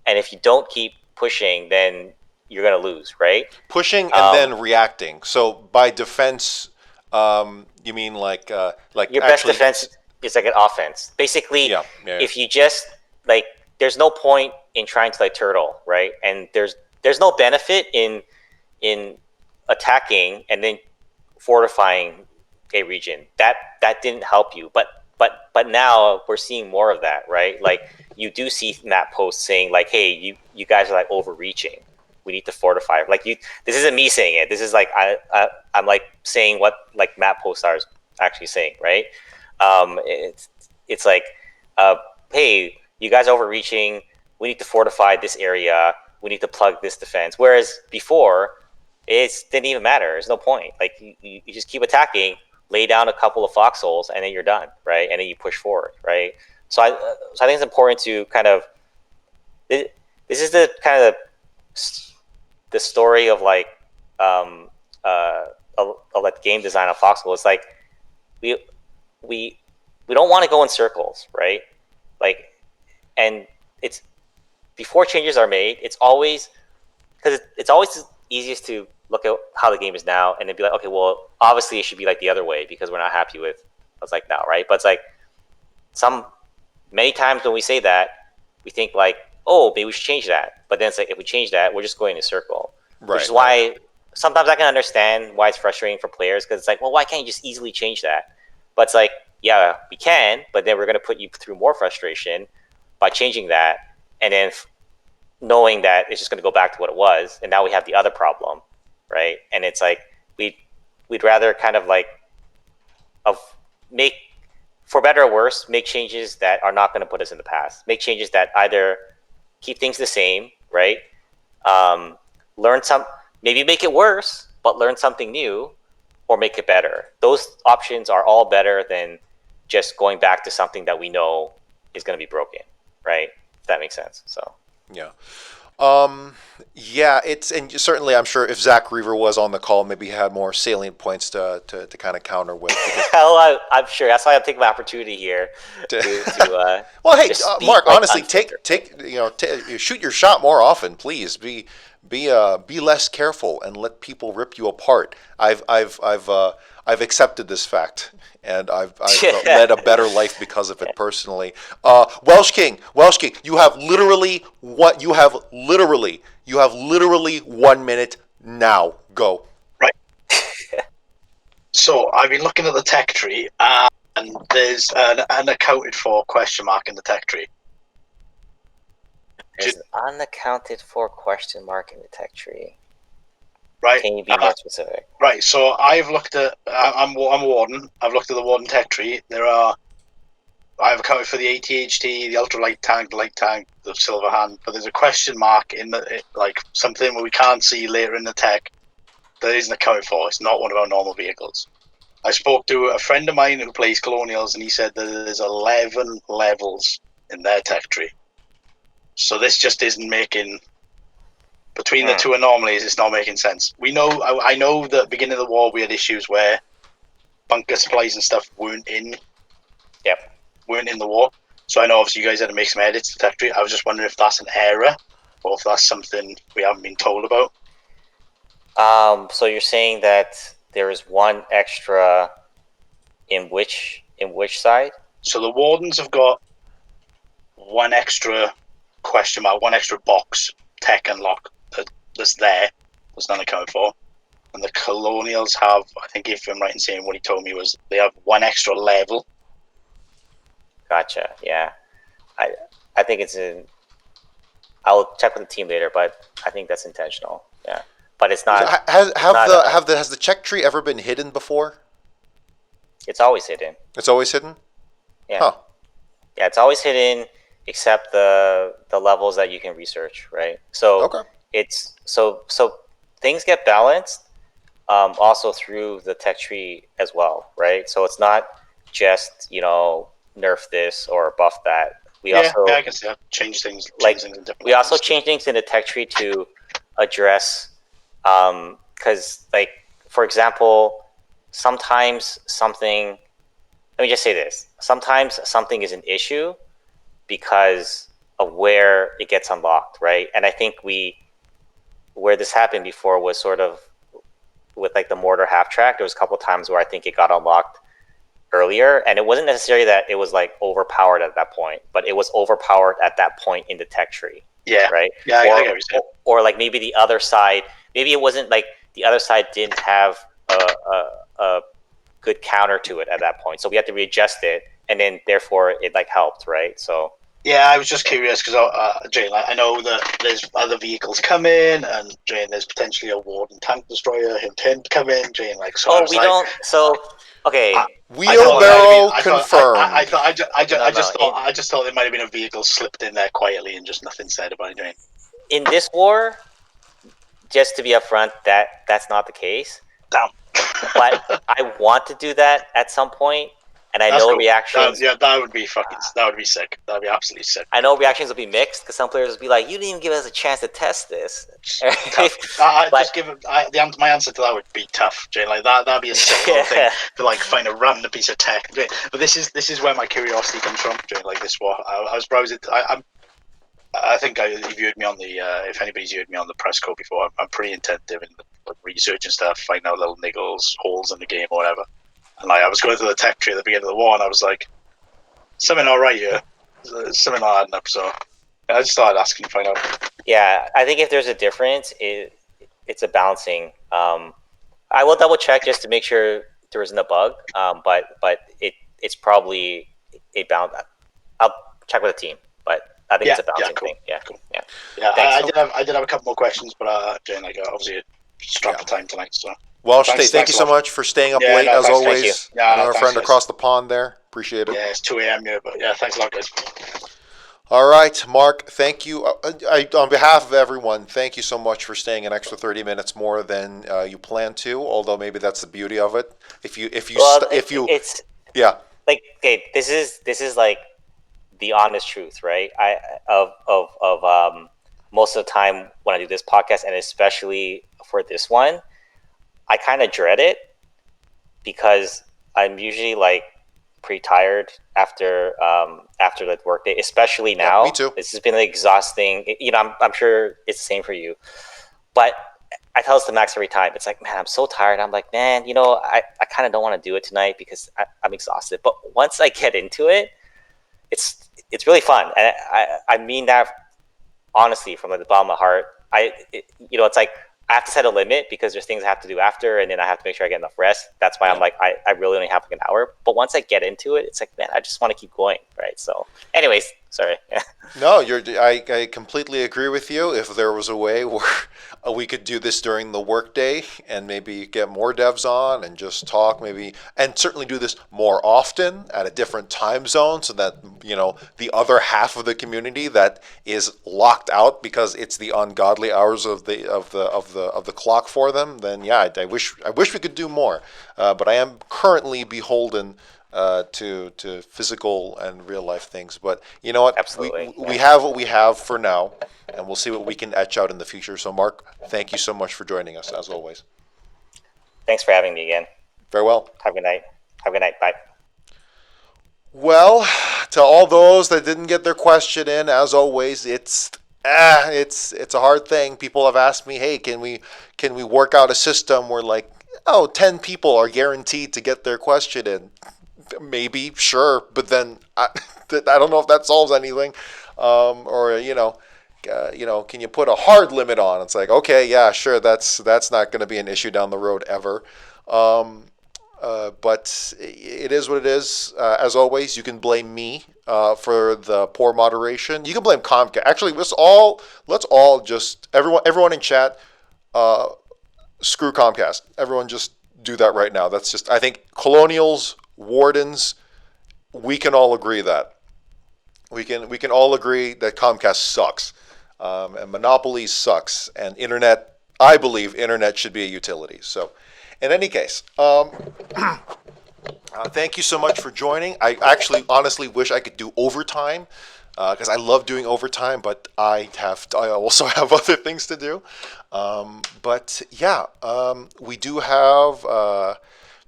if you don't keep pushing, then you're gonna lose, right?
Pushing and then reacting. So by defense, you mean like
your best defense is like an offense, basically. Yeah. If you just like, there's no point in trying to like turtle, right? And there's no benefit in attacking and then fortifying a region. That didn't help you. But but now we're seeing more of that, right? Like you do see map posts saying like, hey, you guys are like overreaching. We need to fortify. Like this isn't me saying it. This is like I'm like saying what like map posts are actually saying, right? It's like, hey, you guys are overreaching. We need to fortify this area. We need to plug this defense. Whereas before, it didn't even matter. There's no point. Like you just keep attacking, lay down a couple of foxholes, and then you're done, right? And then you push forward, right? So I think it's important to kind of this is the kind of the story of like like game design of Foxhole. It's like we don't want to go in circles, right? Like, and it's before changes are made. It's always because it's always easiest to look at how the game is now and then be like, okay, well, obviously it should be like the other way because we're not happy with what's like now, right? But it's like many times when we say that, we think like, oh, maybe we should change that. But then it's like, if we change that, we're just going in a circle.
Right,
which is why sometimes I can understand why it's frustrating for players because it's like, well, why can't you just easily change that? But it's like, yeah, we can, but then we're going to put you through more frustration by changing that. And then knowing that it's just going to go back to what it was. And now we have the other problem, right? And it's like, we'd rather kind of like make, for better or worse, make changes that are not going to put us in the past. Make changes that either keep things the same, right? Maybe make it worse, but learn something new, or make it better. Those options are all better than just going back to something that we know is going to be broken, right? If that makes sense. So
yeah. Yeah, and certainly I'm sure if Zackreaver was on the call, maybe he had more salient points to kind of counter with.
Well, I'm sure that's why I'm taking my opportunity here to
well, hey, Mark, honestly, shoot your shot more often, please. Be less careful and let people rip you apart. I've accepted this fact, and I've led a better life because of it personally. Welsh King, you have literally 1 minute now. Go.
Right. So I've been looking at the tech tree, and there's an unaccounted for question mark in the tech tree.
There's an unaccounted for question mark in the tech tree.
Right.
Can you be more specific?
Right. So I've looked at. I'm a warden. I've looked at the warden tech tree. I've accounted for the ATHT, the ultralight tank, the light tank, the Silverhand, but there's a question mark in like something we can't see later in the tech that isn't accounted for. It's not one of our normal vehicles. I spoke to a friend of mine who plays Colonials, and he said that there's 11 levels in their tech tree. So this just isn't making, between the two anomalies, it's not making sense. I know that at the beginning of the war we had issues where bunker supplies and stuff weren't in the war. So I know obviously you guys had to make some edits to the tech tree. I was just wondering if that's an error or if that's something we haven't been told about.
So you're saying that there is one extra in which side?
So the wardens have got one extra question mark, one extra box, tech unlock that's not accounted for. And the Colonials have, I think if I'm right in saying what he told me was they have one extra level.
Gotcha. Yeah, I think it's I'll check with the team later, but I think that's intentional. Yeah, but it's not.
Has the check tree ever been hidden before?
It's always hidden.
It's always hidden.
Yeah.
Huh.
Yeah, it's always hidden except the levels that you can research, right? So
okay.
It's so things get balanced also through the tech tree as well, right? So it's not just nerf this or buff that.
I can see that. Change things in different
we also change things in the tech tree to address because for example, sometimes something, let me just say this, sometimes something is an issue because of where it gets unlocked, right? And I think where this happened before was sort of with the mortar half track. There was a couple of times where I think it got unlocked earlier, and it wasn't necessarily that it was overpowered at that point, but it was overpowered at that point in the tech tree.
Yeah.
Right.
Yeah. I get what you're saying.
Or maybe the other side. Maybe it wasn't the other side didn't have a good counter to it at that point, so we had to readjust it, and then therefore it like helped, right? So
Yeah, I was just curious because Jane, I know that there's other vehicles coming, and Jane, there's potentially a Warden tank destroyer, him to come in, Jane. Like, so I was like,
don't. So okay,
Wheelbarrow confirmed.
I just thought there might have been a vehicle slipped in there quietly and just nothing said about it. Jane.
in this war, just to be upfront, that's not the case.
Damn.
But I want to do that at some point, and I know
cool.
reactions.
That would be that would be sick. That would be absolutely sick.
I know reactions will be mixed because some players will be like, "You didn't even give us a chance to test this."
Just give it. My answer to that would be tough, Jane. Like that'd be a sick little thing to like find a random piece of tech. But this is where my curiosity comes from, Jane. Like this war, I was browsing. I think if you heard me on the if anybody's heard me on the PressCorps before, I'm pretty attentive in the research and stuff, finding out little niggles, holes in the game or whatever. And like I was going through the tech tree at the beginning of the war, and I was like, something not right here, something not adding up. So I just started asking to find out.
Yeah, I think if there's a difference, it's a balancing. I will double check just to make sure there isn't a bug. But it's probably a balance. I'll check with the team, but I think it's a balancing thing. Yeah,
cool.
Yeah.
I did have a couple more questions, but Jane, like obviously strapped for time tonight. So
Welsh, thank you so much for staying up late as always. Our friend across the pond there. Appreciate it.
Yeah, it's 2 a.m. here, but yeah, thanks a lot, guys.
All right, Mark, thank you. On behalf of everyone, thank you so much for staying an extra 30 minutes more than you planned to, although maybe that's the beauty of it. It's like, okay, this is like the honest truth, right? Most of the time when I do this podcast, and especially for this one, I kind of dread it because I'm usually like pretty tired after the work day, especially now. Me too.
This has been exhausting. I'm sure it's the same for you, but I tell this to Max every time. It's like, man, I'm so tired. I'm like, man, I kind of don't want to do it tonight because I'm exhausted. But once I get into it, it's really fun, and I mean that honestly from the bottom of my heart. It's like I have to set a limit because there's things I have to do after, and then I have to make sure I get enough rest. That's why I'm like, I really only have like an hour. But once I get into it, it's like, man, I just want to keep going, right? So, anyways, sorry.
No, I completely agree with you. If there was a way where we could do this during the workday and maybe get more devs on and just talk, maybe, and certainly do this more often at a different time zone, so that the other half of the community that is locked out because it's the ungodly hours of the clock for them, then yeah, I wish we could do more. But I am currently beholden to physical and real life things. But you know what?
Absolutely.
We have what we have for now, and we'll see what we can etch out in the future. So Mark, thank you so much for joining us as always.
Thanks for having me again.
Farewell.
Have a good night. Have a good night. Bye.
Well, to all those that didn't get their question in, as always, it's a hard thing. People have asked me, hey, can we work out a system where 10 people are guaranteed to get their question in? Maybe, sure, but then I don't know if that solves anything. Can you put a hard limit on? It's like, okay, yeah, sure, that's not going to be an issue down the road ever. But it is what it is. As always, you can blame me for the poor moderation. You can blame Comcast. Actually, let's all just everyone in chat, screw Comcast. Everyone just do that right now. That's just, I think, Colonials, Wardens, we can all agree that. We can all agree that Comcast sucks. And Monopoly sucks. And internet, I believe internet should be a utility. So, in any case, thank you so much for joining. I actually honestly wish I could do overtime because I love doing overtime, but I also have other things to do. But yeah, we do have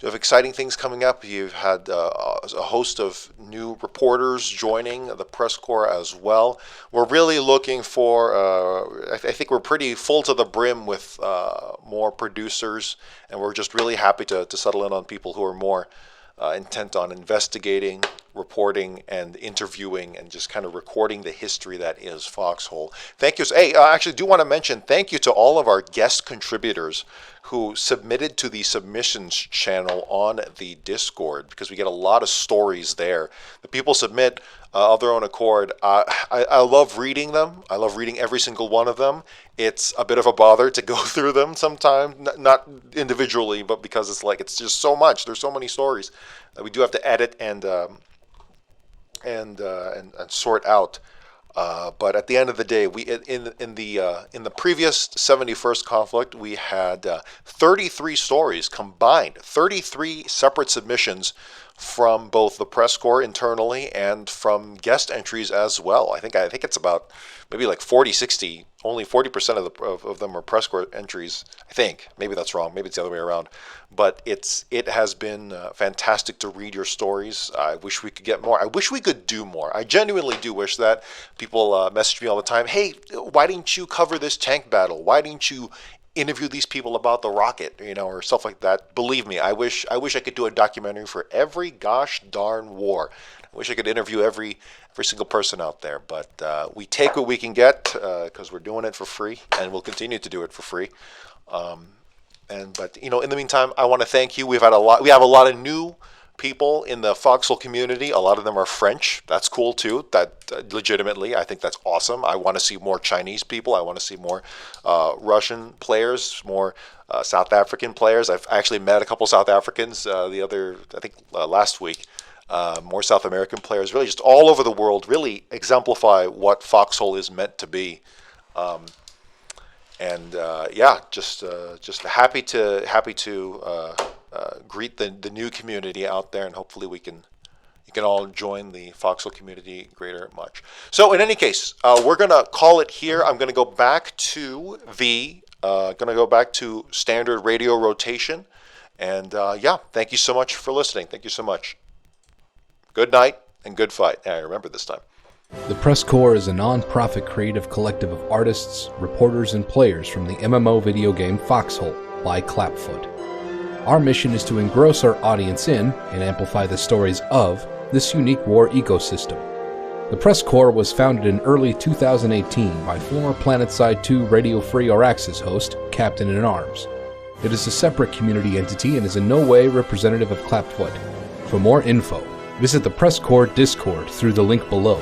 exciting things coming up. You've had a host of new reporters joining the PressCorps as well. We're really looking for, I think we're pretty full to the brim with more producers, and we're just really happy to settle in on people who are more intent on investigating, reporting, and interviewing, and just kind of recording the history that is Foxhole. Thank you. Hey, I actually do want to mention thank you to all of our guest contributors who submitted to the submissions channel on the Discord, because we get a lot of stories there. The people submit of their own accord. I love reading them. I love reading every single one of them. It's a bit of a bother to go through them sometimes, not individually, but because it's just so much. There's so many stories that we do have to edit and sort out. But at the end of the day, we in the previous 71st conflict, we had 33 stories combined, 33 separate submissions from both the PressCorps internally and from guest entries as well. I think it's about maybe like 40, 60. Only 40% of them are PressCorps entries. I think maybe that's wrong. Maybe it's the other way around. But it has been fantastic to read your stories. I wish we could get more. I wish we could do more. I genuinely do wish that. People message me all the time. Hey, why didn't you cover this tank battle? Why didn't you interview these people about the rocket, or stuff like that? Believe me, I wish I could do a documentary for every gosh darn war. I wish I could interview every single person out there, but we take what we can get because we're doing it for free, and we'll continue to do it for free. But in the meantime, I want to thank you. We have a lot of new people in the Foxhole community. A lot of them are French. That's cool too. That legitimately, I think that's awesome. I want to see more Chinese people. I want to see more Russian players, more South African players. I've actually met a couple South Africans last week. More South American players, really just all over the world, really exemplify what Foxhole is meant to be. Just happy to greet the new community out there, and hopefully you can all join the Foxhole community greater much. So in any case, we're gonna call it here. I'm gonna go back to standard radio rotation, and thank you so much for listening. Thank you so much. Good night and good fight. I remember this time.
The PressCorps is a non-profit creative collective of artists, reporters, and players from the MMO video game Foxhole by Clapfoot. Our mission is to engross our audience in and amplify the stories of this unique war ecosystem. The PressCorps was founded in early 2018 by former PlanetSide 2 Radio Free Araxis host, Captain-in-Arms. It is a separate community entity and is in no way representative of Clapfoot. For more info, visit the PressCorps Discord through the link below.